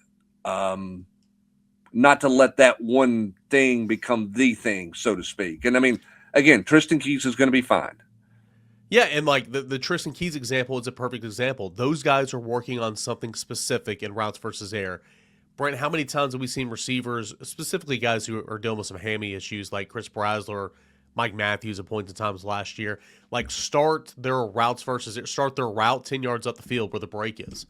that one thing become the thing, so to speak. And I mean, again, Tristan Keys is going to be fine. Yeah, and like the Tristan Keys example is a perfect example. Those guys are working on something specific in routes versus air. Brent, how many times have we seen receivers, specifically guys who are dealing with some hammy issues like Chris Brasler, Mike Matthews at points in times last year, like start their routes versus start their route 10 yards up the field where the break is.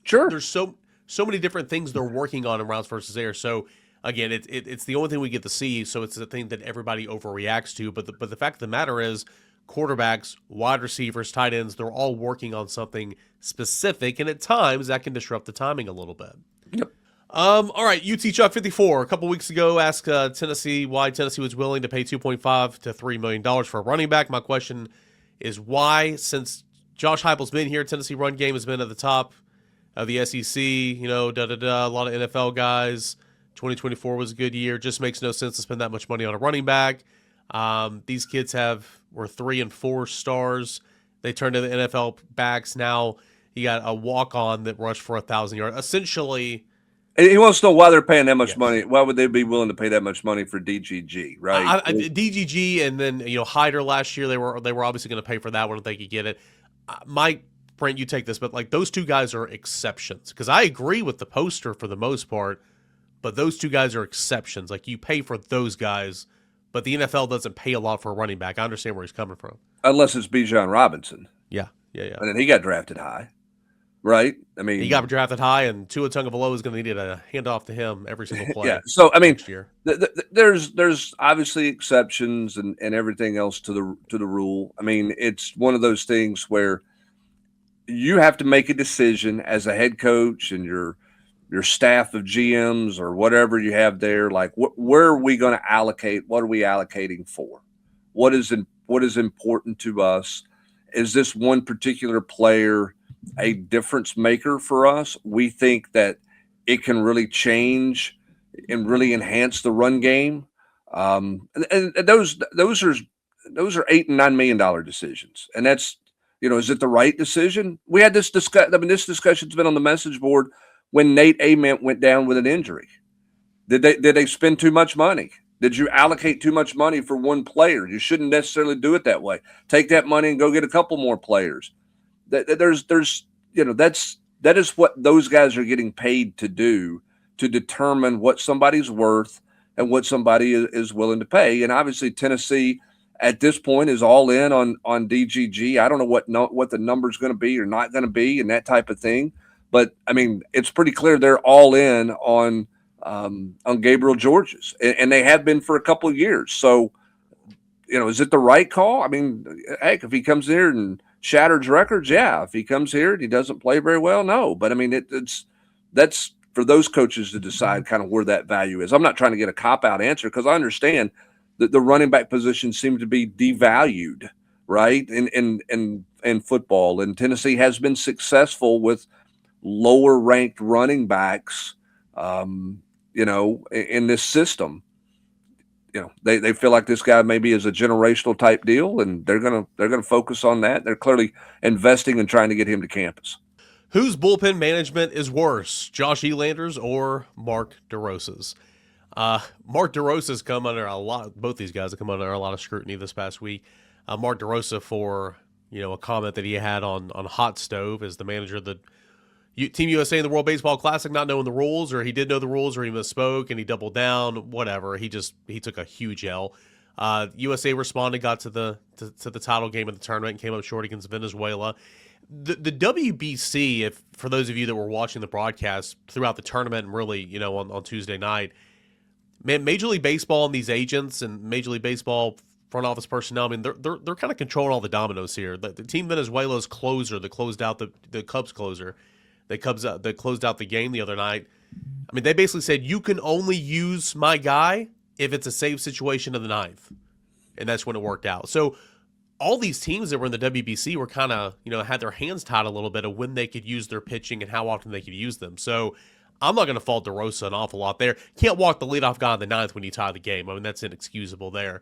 Sure. There's so many different things they're working on in routes versus air. So again, it's the only thing we get to see. So it's the thing that everybody overreacts to. But the fact of the matter is, quarterbacks, wide receivers, tight ends, they're all working on something specific, and at times that can disrupt the timing a little bit. Yep. All right, UT Chuck 54 a couple weeks ago asked Tennessee why Tennessee was willing to pay $2.5 to $3 million for a running back. My question is why, since Josh Heupel's been here, Tennessee run game has been at the top of the SEC, a lot of NFL guys. 2024 was a good year. Just makes no sense to spend that much money on a running back. These kids were 3 and 4 stars. They turned to the NFL backs. Now you got a walk-on that rushed for 1,000 yards. Essentially, he wants to know why they're paying that much money. Why would they be willing to pay that much money for DGG, right? DGG and then Hyder last year, they were obviously going to pay for that one if they could get it. Mike, Brent, you take this, but like those two guys are exceptions because I agree with the poster for the most part, but those two guys are exceptions. Like you pay for those guys, but the NFL doesn't pay a lot for a running back. I understand where he's coming from, unless it's Bijan Robinson. Yeah. And then he got drafted high. Right, I mean, he got drafted high, and Tua Tagovailoa is going to need a handoff to him every single play. Yeah, so I mean, next year. There's obviously exceptions and everything else to the rule. I mean, it's one of those things where you have to make a decision as a head coach and your staff of GMs or whatever you have there. Like, where are we going to allocate? What are we allocating for? What is important to us? Is this one particular player a difference maker for us? We think that it can really change and really enhance the run game. And those are $8 and $9 million decisions. And that's, is it the right decision? We had this discussion. I mean, this discussion's been on the message board when Nate Ament went down with an injury. Did they spend too much money? Did you allocate too much money for one player? You shouldn't necessarily do it that way. Take that money and go get a couple more players. That's that is what those guys are getting paid to do, to determine what somebody's worth and what somebody is willing to pay. And obviously Tennessee at this point is all in on DGG. I don't know what the number's going to be or not going to be and that type of thing. But I mean, it's pretty clear they're all in on Gabriel Georges, and they have been for a couple of years. So, is it the right call? I mean, heck, if he comes here and shatters records, yeah. If he comes here and he doesn't play very well, no. But I mean, that's for those coaches to decide kind of where that value is. I'm not trying to get a cop-out answer because I understand that the running back position seems to be devalued, right? In football, and Tennessee has been successful with lower-ranked running backs, in this system. They feel like this guy maybe is a generational type deal, and they're gonna focus on that. They're clearly investing and trying to get him to campus. Whose bullpen management is worse, Josh Elander's or Mark DeRosa's? Mark DeRosa's come under both these guys have come under a lot of scrutiny this past week. Mark DeRosa for, a comment that he had on Hot Stove as the manager of the Team USA in the World Baseball Classic, not knowing the rules, or he did know the rules, or he misspoke and he doubled down, whatever. He took a huge L. USA responded, got to the title game of the tournament and came up short against Venezuela. The WBC, for those of you that were watching the broadcast throughout the tournament and really, on Tuesday night, man, Major League Baseball and these agents and Major League Baseball front office personnel, I mean, they're kind of controlling all the dominoes here. The Team Venezuela's closer that closed out the Cubs closer, that closed out the game the other night. I mean, they basically said, you can only use my guy if it's a save situation in the ninth. And that's when it worked out. So all these teams that were in the WBC were kind of, had their hands tied a little bit of when they could use their pitching and how often they could use them. So I'm not going to fault DeRosa an awful lot there. Can't walk the leadoff guy in the ninth when you tie the game. I mean, that's inexcusable there.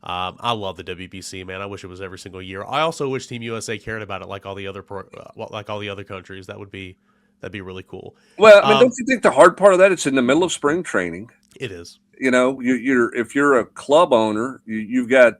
I love the WBC, man. I wish it was every single year. I also wish Team USA cared about it like all the other countries. That'd be really cool. Well, I mean, don't you think the hard part of that, it's in the middle of spring training? It is. If you're a club owner, you've got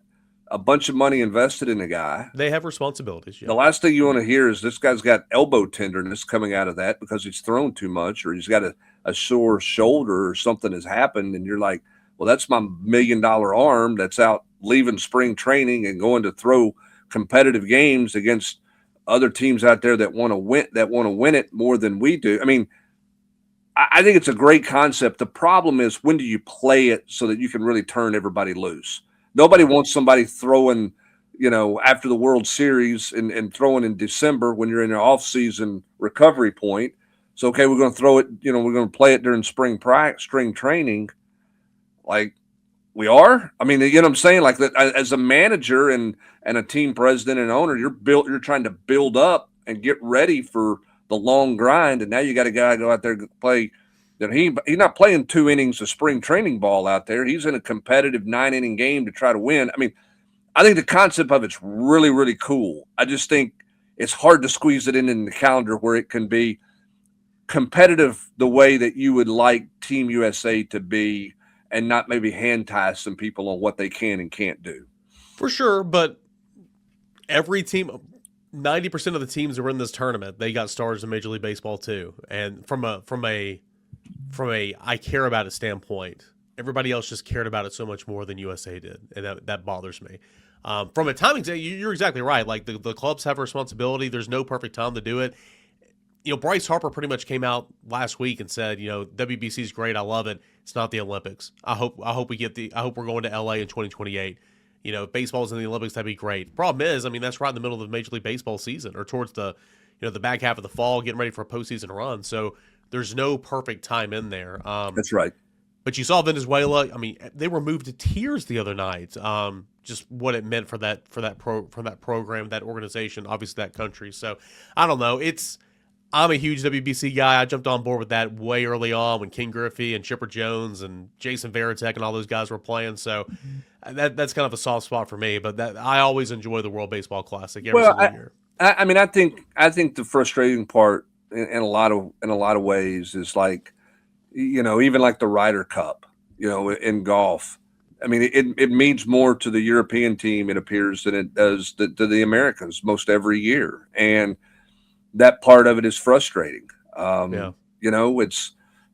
a bunch of money invested in a guy. They have responsibilities. Yeah. The last thing you want to hear is this guy's got elbow tenderness coming out of that because he's thrown too much, or he's got a sore shoulder, or something has happened, and you're like, well, that's my $1 million arm that's out leaving spring training and going to throw competitive games against other teams out there that want to win it more than we do. I mean, I think it's a great concept. The problem is, when do you play it so that you can really turn everybody loose? Nobody wants somebody throwing, after the World Series and throwing in December when you're in an off-season recovery point. So, okay, we're going to throw it, we're going to play it during spring training. Like, we are? I mean, you know what I'm saying? Like, that as a manager and a team president and owner, you're trying to build up and get ready for the long grind, and now you got a guy go out there to play. He's not playing 2 innings of spring training ball out there. He's in a competitive 9-inning game to try to win. I mean, I think the concept of it's really, really cool. I just think it's hard to squeeze it in the calendar where it can be competitive the way that you would like Team USA to be, and not maybe hand tie some people on what they can and can't do. For sure, but every team, 90% of the teams that were in this tournament, they got stars in Major League Baseball too. And from a I care about it standpoint, everybody else just cared about it so much more than USA did, and that bothers me. From a timing, you're exactly right. Like, the clubs have a responsibility. There's no perfect time to do it. Bryce Harper pretty much came out last week and said, WBC is great. I love it. It's not the Olympics. I hope we're going to LA in 2028. If baseball's in the Olympics, that'd be great. Problem is, I mean, that's right in the middle of the Major League Baseball season, or towards the back half of the fall, getting ready for a postseason run. So there's no perfect time in there. That's right. But you saw Venezuela. I mean, they were moved to tears the other night. Just what it meant for that program, that organization, obviously that country. So I don't know. I'm a huge WBC guy. I jumped on board with that way early on when King Griffey and Chipper Jones and Jason Varitek and all those guys were playing. So that's kind of a soft spot for me. But I always enjoy the World Baseball Classic every single year. I mean, I think the frustrating part in a lot of ways is like, even like the Ryder Cup, in golf. I mean, it means more to the European team, it appears, than it does to the Americans most every year. And that part of it is frustrating. Yeah. You know,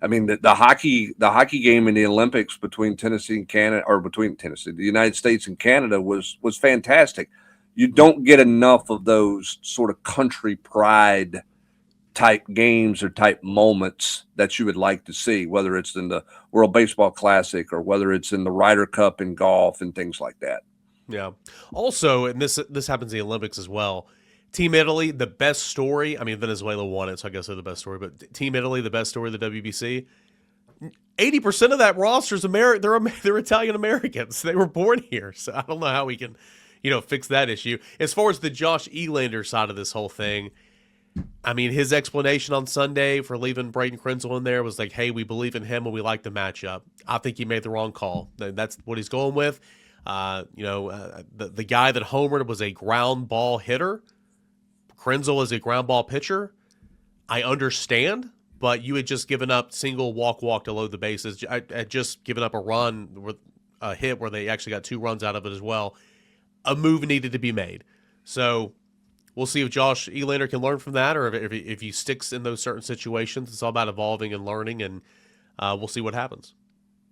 the hockey game in the Olympics between Tennessee and Canada, or between Tennessee, the United States and Canada was fantastic. You don't get enough of those sort of country pride type games or type moments that you would like to see, whether it's in the World Baseball Classic or whether it's in the Ryder Cup in golf and things like that. Yeah. Also, and this happens in the Olympics as well. Team Italy, the best story. I mean, Venezuela won it, so I guess they're the best story. But Team Italy, the best story of the WBC. 80% of that roster is they're Italian Americans. They were born here, so I don't know how we can, fix that issue. As far as the Josh Elander side of this whole thing, I mean, his explanation on Sunday for leaving Braden Krenzel in there was like, "Hey, we believe in him and we like the matchup." I think he made the wrong call. That's what he's going with. The guy that homered was a ground ball hitter. Krenzel is a ground ball pitcher. I understand, but you had just given up single walk to load the bases. I had just given up a hit where they actually got 2 runs out of it as well. A move needed to be made. So we'll see if Josh Elander can learn from that, or if he sticks in those certain situations. It's all about evolving and learning, and we'll see what happens.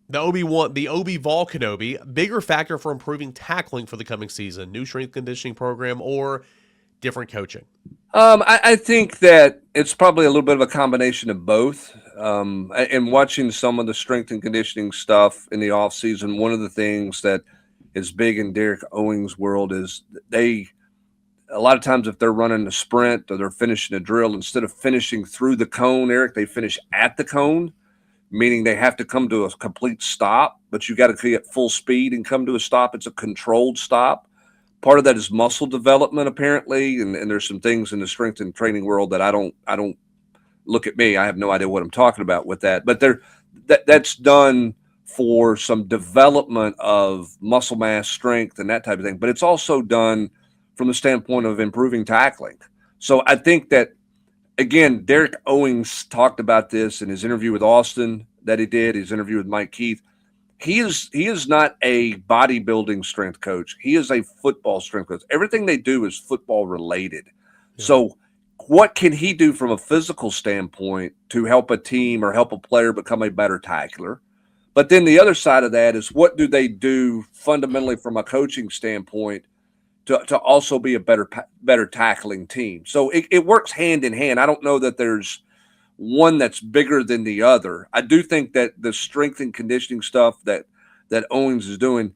The TheObiVolKenobi, bigger factor for improving tackling for the coming season, new strength conditioning program, or different coaching? I think that it's probably a little bit of a combination of both. And watching some of the strength and conditioning stuff in the offseason, one of the things that is big in Derek Owings' world is a lot of times if they're running a sprint or they're finishing a drill, instead of finishing through the cone, Eric, they finish at the cone, meaning they have to come to a complete stop, but you got to get full speed and come to a stop. It's a controlled stop. Part of that is muscle development, apparently, and there's some things in the strength and training world that I don't look at me. I have no idea what I'm talking about with that. But that's done for some development of muscle mass, strength, and that type of thing. But it's also done from the standpoint of improving tackling. So I think that, again, Derek Owings talked about this in his interview with Austin that he did, his interview with Mike Keith. He is not a bodybuilding strength coach. He is a football strength coach. Everything they do is football related. Yeah. So what can he do from a physical standpoint to help a team or help a player become a better tackler? But then the other side of that is, what do they do fundamentally from a coaching standpoint to also be a better tackling team? So it works hand in hand. I don't know that there's one that's bigger than the other. I do think that the strength and conditioning stuff that Owens is doing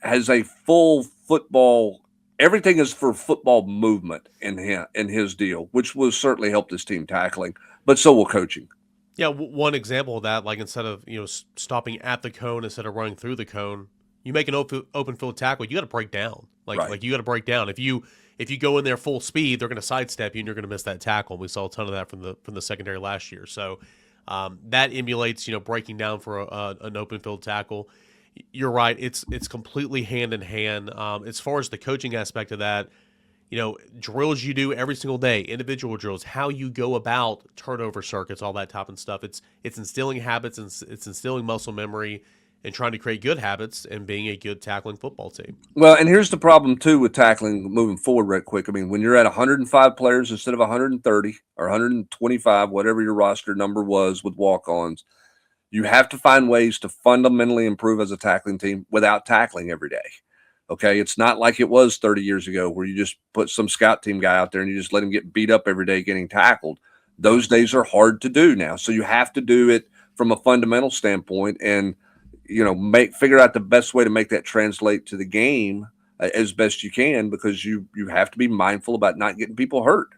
has a full football. Everything is for football movement in his deal, which will certainly help this team tackling, but so will coaching. Yeah, one example of that, like instead of stopping at the cone instead of running through the cone, you make an open field tackle. You got to break down, like you got to break down. If you go in there full speed, they're going to sidestep you and you're going to miss that tackle. And we saw a ton of that from the secondary last year. So that emulates, breaking down for an open field tackle. You're right. It's completely hand in hand. As far as the coaching aspect of that, drills you do every single day, individual drills, how you go about turnover circuits, all that type of stuff. It's instilling habits, and it's instilling muscle memory, and trying to create good habits and being a good tackling football team. Well, and here's the problem, too, with tackling moving forward right quick. I mean, when you're at 105 players instead of 130 or 125, whatever your roster number was with walk-ons, you have to find ways to fundamentally improve as a tackling team without tackling every day. Okay, it's not like it was 30 years ago where you just put some scout team guy out there and you just let him get beat up every day getting tackled. Those days are hard to do now. So you have to do it from a fundamental standpoint and figure out the best way to make that translate to the game as best you can, because you have to be mindful about not getting people hurt.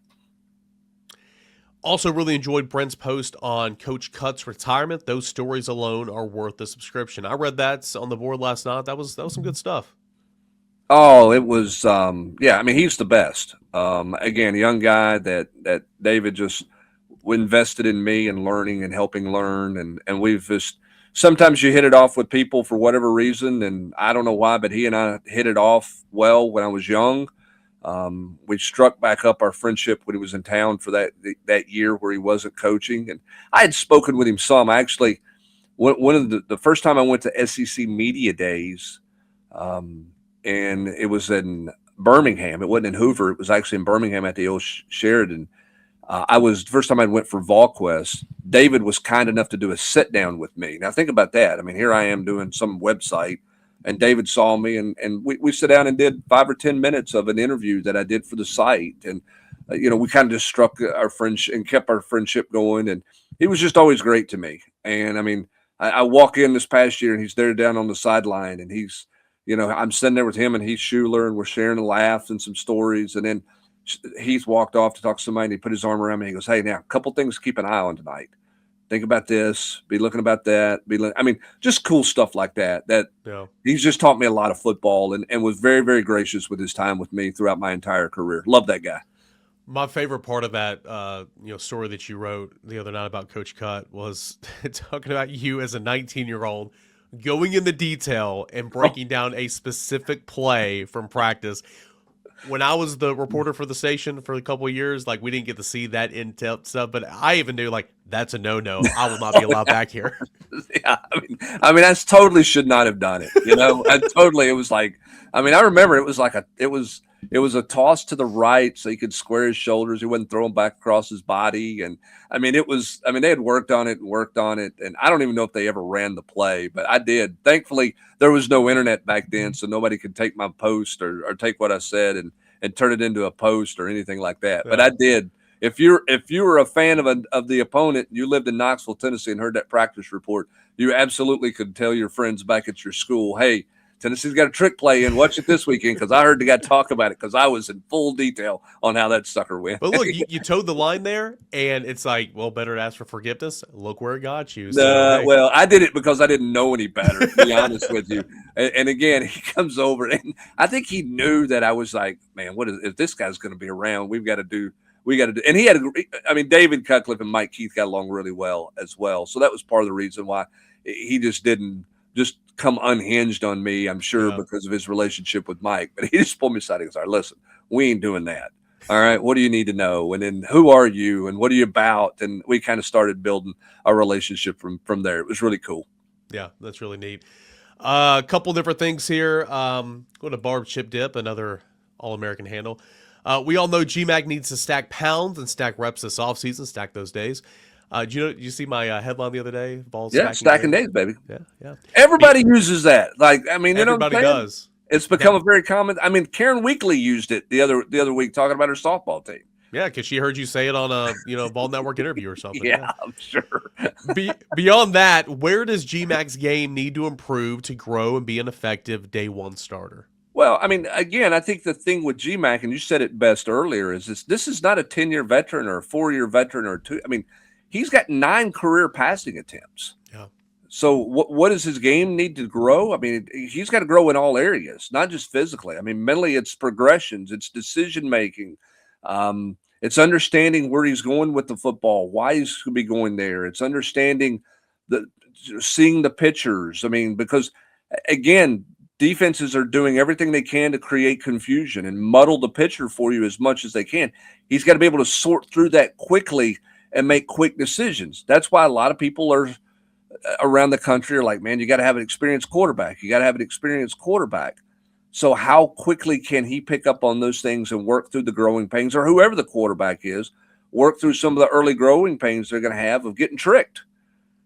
Also really enjoyed Brent's post on Coach Cutt's retirement. Those stories alone are worth the subscription. I read that on the board last night. That was some good stuff. Oh, it was, I mean, he's the best. Again, a young guy that David just invested in me and learning and helping learn. And we've just, sometimes you hit it off with people for whatever reason, and I don't know why, but he and I hit it off well when I was young. We struck back up our friendship when he was in town for that year where he wasn't coaching. And I had spoken with him some. I actually, one of the first time I went to SEC Media Days, and it was in Birmingham. It wasn't in Hoover. It was actually in Birmingham at the old Sheridan. First time I went for Volquest, David was kind enough to do a sit down with me. Now think about that. I mean, here I am doing some website, and David saw me, and we sat down and did 5 or 10 minutes of an interview that I did for the site. And, we kind of just struck our friendship and kept our friendship going. And he was just always great to me. And I mean, I walk in this past year and he's there down on the sideline, and he's, I'm sitting there with him and he's Schuler, and we're sharing the laughs and some stories. And then he's walked off to talk to somebody, and he put his arm around me. He goes, "Hey, now a couple things to keep an eye on tonight. Think about this, be looking about that, just cool stuff like that. He's just taught me a lot of football and was very, very gracious with his time with me throughout my entire career. Love that guy." My favorite part of that, story that you wrote the other night about Coach Cut was talking about you as a 19-year-old going into detail and breaking down a specific play from practice. When I was the reporter for the station for a couple of years, we didn't get to see that in-depth stuff, but I even knew, that's a no-no. I will not be allowed back here. Yeah, I mean, I totally should not have done it. It was I remember it was a toss to the right so he could square his shoulders. He wouldn't throw him back across his body. And they had worked on it. And I don't even know if they ever ran the play, but I did. Thankfully, there was no internet back then, so nobody could take my post or take what I said and turn it into a post or anything like that. Yeah. But I did. If you were a fan of the opponent, you lived in Knoxville, Tennessee, and heard that practice report, you absolutely could tell your friends back at your school, "Hey, Tennessee's got a trick play in. Watch it this weekend," because I heard the guy talk about it, because I was in full detail on how that sucker went. But look, you towed the line there, and it's better to ask for forgiveness. Look where it got you. So, Well, I did it because I didn't know any better, to be honest with you. And again, he comes over, and I think he knew that I was like, "Man, if this guy's going to be around, we got to do." And he had, David Cutcliffe and Mike Keith got along really well as well. So that was part of the reason why he just didn't just come unhinged on me, I'm sure, because of his relationship with Mike. But he just pulled me aside and goes, "All right, listen, we ain't doing that. All right, what do you need to know? And then who are you? And what are you about?" And we kind of started building a relationship from there. It was really cool. Yeah, that's really neat. A couple different things here. Go to Barbs Chip Dip, another All-American handle. We all know GMAC needs to stack pounds and stack reps this offseason, stack those days. Did you see my headline the other day? Vols stacking days, baby. Yeah. Everybody uses that. Everybody does. It's become a very common. Karen Weekly used it the other week talking about her softball team. Yeah, because she heard you say it on a Ball Network interview or something. Yeah, I'm sure. Beyond that, where does GMAC's game need to improve to grow and be an effective day one starter? Well, again, I think the thing with GMAC, and you said it best earlier, is this is not a 10-year veteran or a 4-year veteran or two. He's got 9 career passing attempts. Yeah. So what does his game need to grow? He's got to grow in all areas, not just physically. Mentally, it's progressions, it's decision making, it's understanding where he's going with the football, why he's going to be going there. It's understanding seeing the pictures. Because again, defenses are doing everything they can to create confusion and muddle the picture for you as much as they can. He's got to be able to sort through that quickly and make quick decisions. That's why a lot of people are around the country are like, "Man, you got to have an experienced quarterback. You got to have an experienced quarterback." So how quickly can he pick up on those things and work through the growing pains, or whoever the quarterback is, work through some of the early growing pains they're going to have of getting tricked?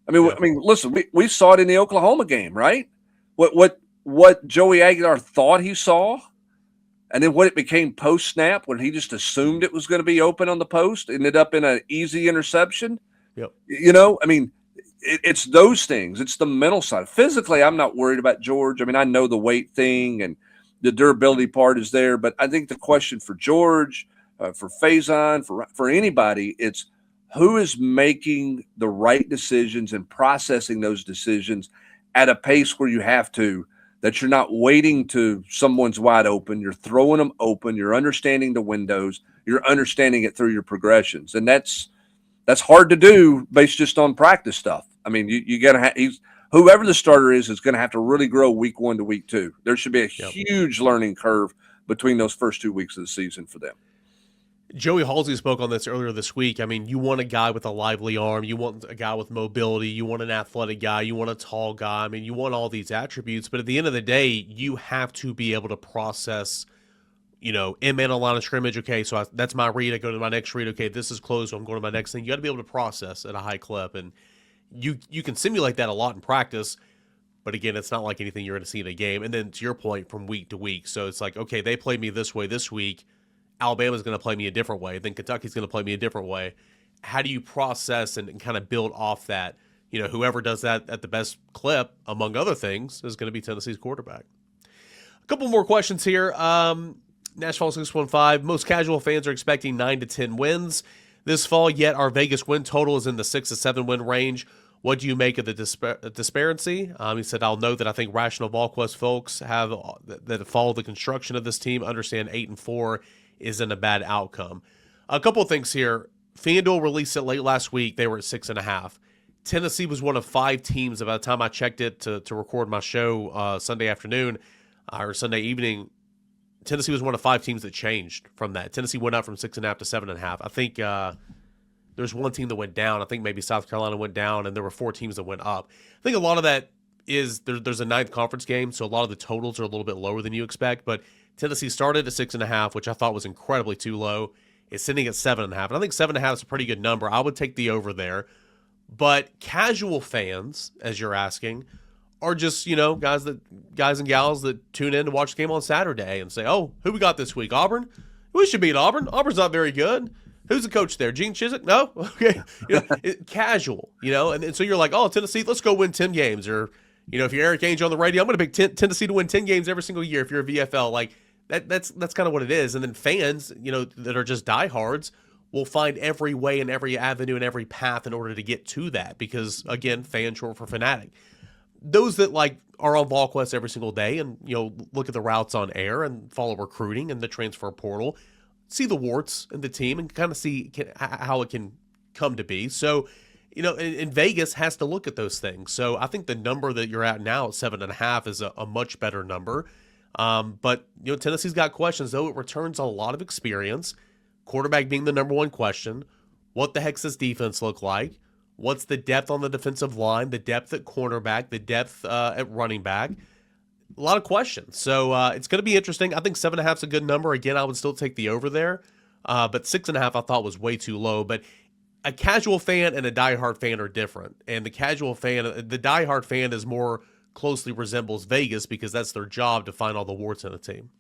Listen, we saw it in the Oklahoma game, right? What Joey Aguilar thought he saw, and then what it became post-snap when he just assumed it was going to be open on the post, ended up in an easy interception. Yep. It's those things. It's the mental side. Physically, I'm not worried about George. I know the weight thing and the durability part is there, but I think the question for George, for Faizon, for anybody, it's who is making the right decisions and processing those decisions at a pace where you have to, that you're not waiting to someone's wide open. You're throwing them open. You're understanding the windows. You're understanding it through your progressions. And that's hard to do based just on practice stuff. You got to whoever the starter is going to have to really grow week 1 to week 2. There should be a huge learning curve between those first 2 weeks of the season for them. Joey Halsey spoke on this earlier this week. You want a guy with a lively arm. You want a guy with mobility. You want an athletic guy. You want a tall guy. You want all these attributes. But at the end of the day, you have to be able to process Ament on line of scrimmage. Okay, so that's my read. I go to my next read. Okay, this is closed, so I'm going to my next thing. You got to be able to process at a high clip, and you can simulate that a lot in practice. But again, it's not like anything you're going to see in a game. And then to your point, from week to week, so it's like, okay, they played me this way this week. Alabama's going to play me a different way. Then Kentucky's going to play me a different way. How do you process and kind of build off that? Whoever does that at the best clip, among other things, is going to be Tennessee's quarterback. A couple more questions here. Nashville 615. Most casual fans are expecting 9 to 10 wins this fall, yet our Vegas win total is in the 6 to 7 win range. What do you make of the disparity? He said, I'll note that I think rational Volquest folks that follow the construction of this team understand 8-4 isn't a bad outcome. A couple of things here. FanDuel released it late last week. They were at 6.5. Tennessee was one of 5 teams. By the time I checked it to record my show Sunday afternoon or Sunday evening, Tennessee was one of 5 teams that changed from that. Tennessee went up from 6.5 to 7.5. I think there's one team that went down. I think maybe South Carolina went down, and there were 4 teams that went up. I think a lot of that is there's a 9th conference game, so a lot of the totals are a little bit lower than you expect. But Tennessee started at 6.5, which I thought was incredibly too low. It's sitting at 7.5, and I think 7.5 is a pretty good number. I would take the over there. But casual fans, as you're asking, are just, guys and gals that tune in to watch the game on Saturday and say, oh, who we got this week? Auburn? We should beat Auburn. Auburn's not very good. Who's the coach there? Gene Chizik? No? Okay. Casual, and so you're like, oh, Tennessee, let's go win 10 games. Or, if you're Eric Ainge on the radio, I'm going to pick Tennessee to win 10 games every single year if you're a VFL. Like, that's kind of what it is. And then fans, that are just diehards will find every way and every avenue and every path in order to get to that because, again, fan short for fanatic. Those that are on Volquest every single day and look at the routes on air and follow recruiting and the transfer portal, see the warts in the team and kind of see how it can come to be. So, and Vegas has to look at those things. So I think the number that you're at now at 7.5 is a much better number. But Tennessee's got questions, though. It returns a lot of experience. Quarterback being the number one question. What the heck does this defense look like? What's the depth on the defensive line, the depth at cornerback, the depth at running back? A lot of questions. So it's going to be interesting. I think 7.5 is a good number. Again, I would still take the over there. But 6.5 I thought was way too low. But a casual fan and a diehard fan are different. And the diehard fan is more closely resembles Vegas because that's their job to find all the warts in a team.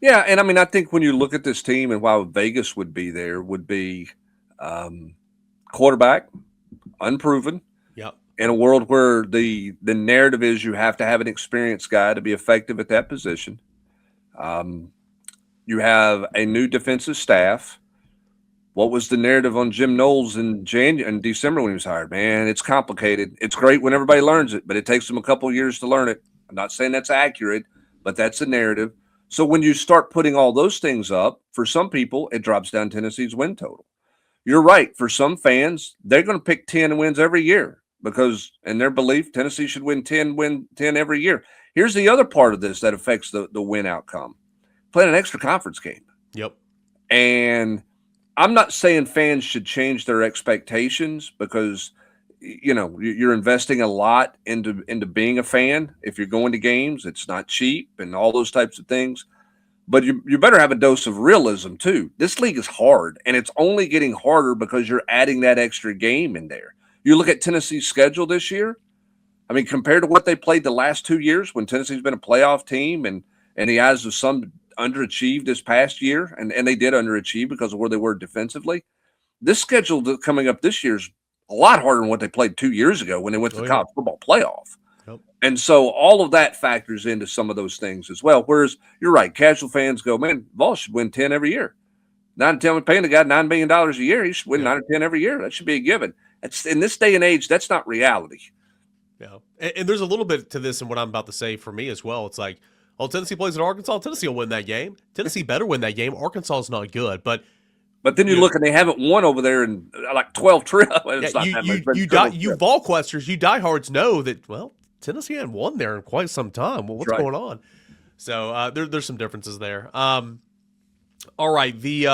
Yeah, and I think when you look at this team and why Vegas would be there would be quarterback, unproven. Yep. In a world where the narrative is you have to have an experienced guy to be effective at that position. You have a new defensive staff. What was the narrative on Jim Knowles in December when he was hired? Man, it's complicated. It's great when everybody learns it, but it takes them a couple of years to learn it. I'm not saying that's accurate, but that's the narrative. So when you start putting all those things up, for some people, it drops down Tennessee's win total. You're right. For some fans, they're going to pick 10 wins every year because, in their belief, Tennessee should win 10 every year. Here's the other part of this that affects the win outcome. Playing an extra conference game. Yep. And I'm not saying fans should change their expectations because, you're investing a lot into being a fan. If you're going to games, it's not cheap and all those types of things. But you better have a dose of realism, too. This league is hard, and it's only getting harder because you're adding that extra game in there. You look at Tennessee's schedule this year. Compared to what they played the last 2 years when Tennessee's been a playoff team and the eyes of some underachieved this past year, and they did underachieve because of where they were defensively. This schedule coming up this year is a lot harder than what they played 2 years ago when they went to the college football playoff. Yep. And so all of that factors into some of those things as well. Whereas you're right, casual fans go, man, Vols should win 10 every year. 9 to 10, we're paying the guy $9 million a year. He should win 9 or 10 every year. That should be a given. It's, in this day and age, that's not reality. Yeah. And there's a little bit to this in what I'm about to say for me as well. It's like, Tennessee plays at Arkansas. Tennessee will win that game. Tennessee better win that game. Arkansas is not good, but then you look and they haven't won over there in like 12 trips. You Volquesters, you diehards know that, well, Tennessee hadn't won there in quite some time. Well, what's going on? So there's some differences there. All right, the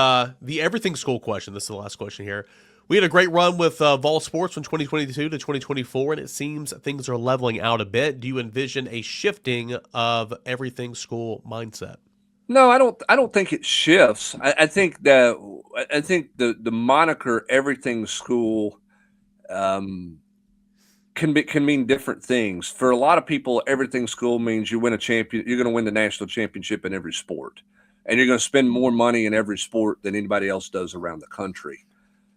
everything school question. This is the last question here. We had a great run with Vol Sports from 2022 to 2024, and it seems things are leveling out a bit. Do you envision a shifting of everything school mindset? No, I don't think it shifts. I think the moniker "everything school" can mean different things. For a lot of people, everything school means you win a champion. You're going to win the national championship in every sport, and you're going to spend more money in every sport than anybody else does around the country.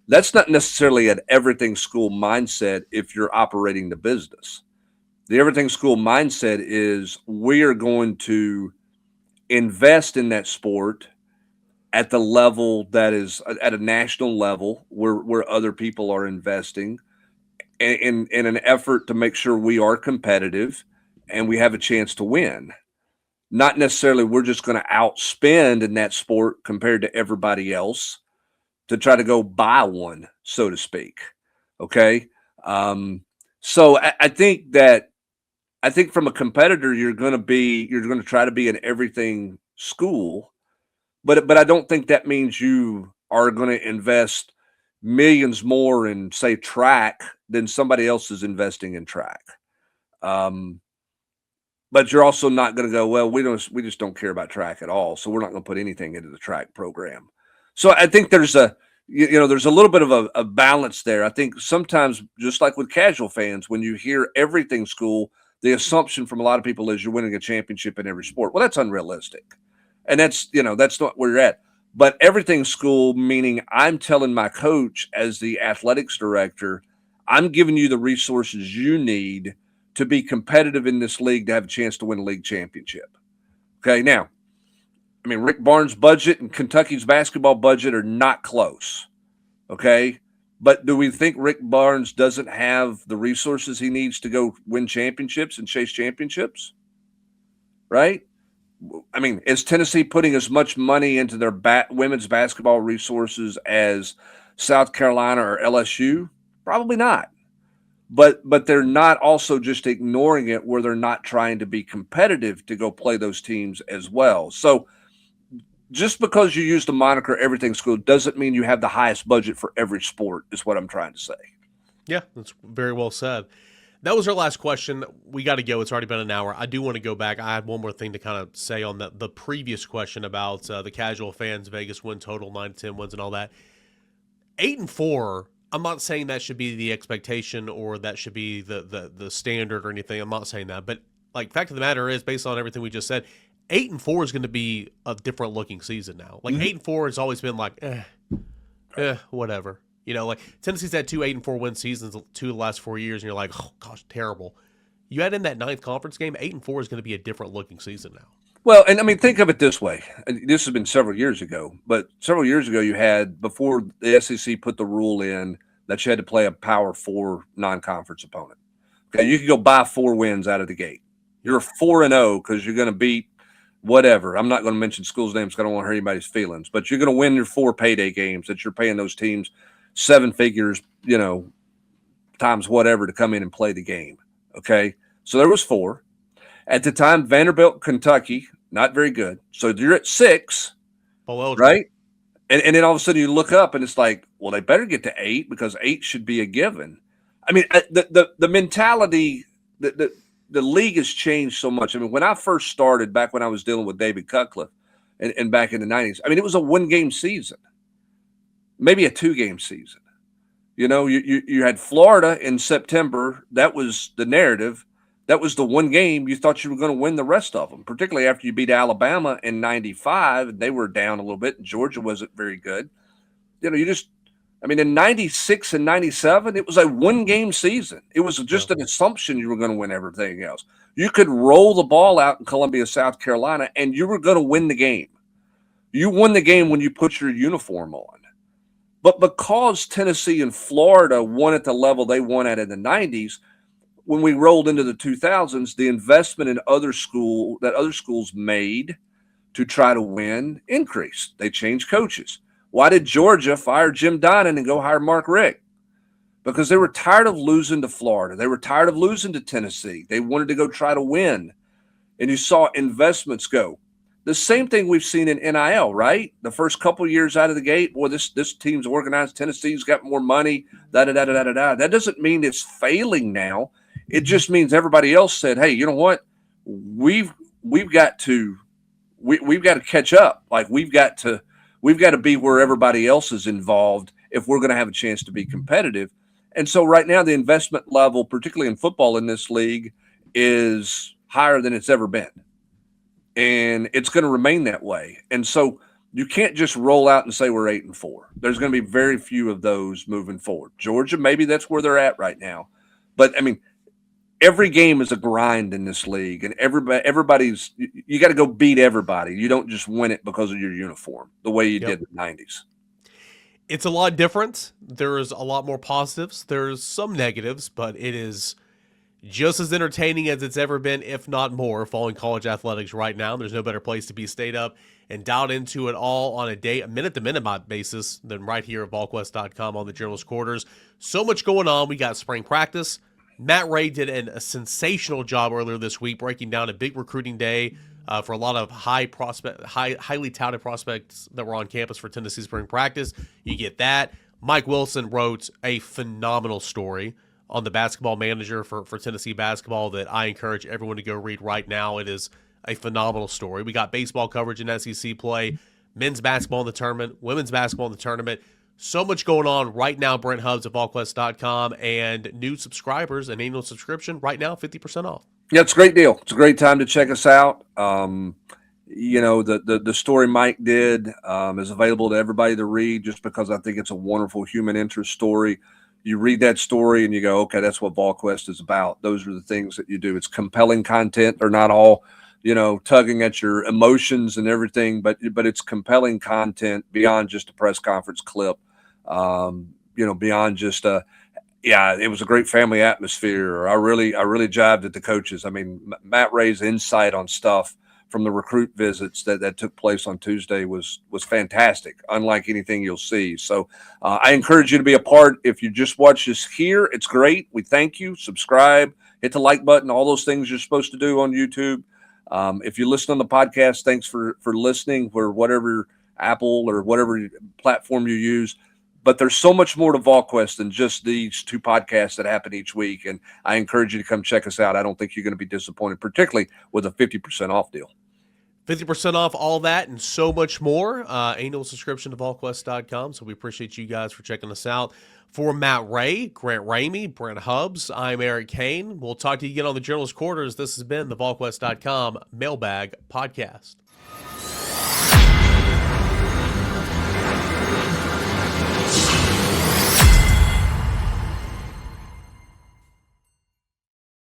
That's not necessarily an everything school mindset if you're operating the business. The everything school mindset is we are going to invest in that sport at the level that is at a national level where other people are investing in an effort to make sure we are competitive and we have a chance to win. Not necessarily we're just going to outspend in that sport compared to everybody else to try to go buy one, so to speak. Okay. So I think from a competitor, you're going to try to be an everything school, but I don't think that means you are going to invest millions more in, say, track than somebody else is investing in track. But you're also not going to go, well, we just don't care about track at all, so we're not going to put anything into the track program. So I think there's a little bit of a balance there. I think sometimes, just like with casual fans, when you hear everything school, the assumption from a lot of people is you're winning a championship in every sport. Well, that's unrealistic. And that's not where you're at. But everything school, meaning I'm telling my coach as the athletics director, I'm giving you the resources you need to be competitive in this league to have a chance to win a league championship. Okay, now, I mean, Rick Barnes' budget and Kentucky's basketball budget are not close. Okay, but do we think Rick Barnes doesn't have the resources he needs to go win championships and chase championships? Right? I mean, is Tennessee putting as much money into their women's basketball resources as South Carolina or LSU? Probably not. But they're not also just ignoring it where they're not trying to be competitive to go play those teams as well. So just because you use the moniker everything school doesn't mean you have the highest budget for every sport, is what I'm trying to say. Yeah, that's very well said. That was our last question. We got to go. It's already been an hour. I do want to go back. I had one more thing to kind of say on the previous question about the casual fans, Vegas win total, 9-10 wins and all that. 8-4, I'm not saying that should be the expectation or that should be the standard or anything. I'm not saying that. But, like, fact of the matter is, based on everything we just said, 8-4 is going to be a different looking season now. Like, 8-4 has always been like, whatever. You know, like Tennessee's had 2 8-4 win seasons 2 of the last 4 years, and you're like, oh gosh, terrible. You add in that 9th conference game, 8-4 is going to be a different looking season now. Well, and I mean, think of it this way. This has been several years ago, but several years ago you had, before the SEC put the rule in that you had to play a Power 4 non-conference opponent. Okay, you could go buy 4 wins out of the gate. You're 4-0 because you're going to beat whatever. I'm not going to mention schools' names because I don't want to hurt anybody's feelings, but you're going to win your 4 payday games that you're paying those teams 7 figures, times whatever to come in and play the game. Okay. So there was 4 at the time. Vanderbilt, Kentucky, not very good. So you're at 6, right? And then all of a sudden you look up and it's like, well, they better get to 8 because 8 should be a given. I mean, the mentality, the league has changed so much. I mean, when I first started back when I was dealing with David Cutcliffe and back in the 90s, I mean, it was a 1-game season. Maybe a 2-game season. You had Florida in September. That was the narrative. That was the 1 game you thought you were going to win the rest of them, particularly after you beat Alabama in 95. And they were down a little bit. And Georgia wasn't very good. In 96 and 97, it was a 1-game season. It was just an assumption you were going to win everything else. You could roll the ball out in Columbia, South Carolina, and you were going to win the game. You won the game when you put your uniform on. But because Tennessee and Florida won at the level they won at in the 90s, when we rolled into the 2000s, the investment in other schools made to try to win increased. They changed coaches. Why did Georgia fire Jim Donnan and go hire Mark Richt? Because they were tired of losing to Florida. They were tired of losing to Tennessee. They wanted to go try to win. And you saw investments go. The same thing we've seen in NIL, right? The first couple years out of the gate, boy, this team's organized. Tennessee's got more money. That doesn't mean it's failing now. It just means everybody else said, "Hey, you know what? We've got to we've got to catch up. Like we've got to be where everybody else is involved if we're going to have a chance to be competitive. And so right now the investment level, particularly in football in this league, is higher than it's ever been. And it's going to remain that way. And so you can't just roll out and say we're 8-4. There's going to be very few of those moving forward. Georgia, maybe that's where they're at right now. But I mean, every game is a grind in this league, and everybody's you got to go beat everybody. You don't just win it because of your uniform, the way you did in the 90s. It's a lot different. There's a lot more positives. There's some negatives, but it is just as entertaining as it's ever been, if not more, following college athletics right now. There's no better place to be stayed up and dialed into it all on a minute-to-minute basis than right here at Volquest.com on the Journalist Quarters. So much going on. We got spring practice. Matt Ray did a sensational job earlier this week breaking down a big recruiting day for a lot of highly touted prospects that were on campus for Tennessee spring practice. You get that. Mike Wilson wrote a phenomenal story on the basketball manager for Tennessee basketball that I encourage everyone to go read right now. It is a phenomenal story. We got baseball coverage in SEC play, men's basketball in the tournament, women's basketball in the tournament. So much going on right now. Brent Hubbs at Volquest.com, and new subscribers, an annual subscription right now, 50% off. Yeah, it's a great deal. It's a great time to check us out. You know, the story Mike did is available to everybody to read just because I think it's a wonderful human interest story. You read that story and you go, okay, that's what Volquest is about. Those are the things that you do. It's compelling content. They're not all, you know, tugging at your emotions and everything, but it's compelling content beyond just a press conference clip. You know, beyond just it was a great family atmosphere. I really jived at the coaches. I mean, Matt Ray's insight on stuff from the recruit visits that took place on Tuesday was fantastic, unlike anything you'll see. So I encourage you to be a part. If you just watch us here, it's great. We thank you. Subscribe, hit the like button, all those things you're supposed to do on YouTube. If you listen on the podcast, thanks for listening for whatever Apple or whatever platform you use. But there's so much more to Volquest than just these two podcasts that happen each week. And I encourage you to come check us out. I don't think you're going to be disappointed, particularly with a 50% off deal. 50% off all that and so much more. Annual subscription to Volquest.com. So we appreciate you guys for checking us out. For Matt Ray, Grant Ramey, Brent Hubbs, I'm Eric Kane. We'll talk to you again on the Journalist Quarters. This has been the Volquest.com Mailbag Podcast.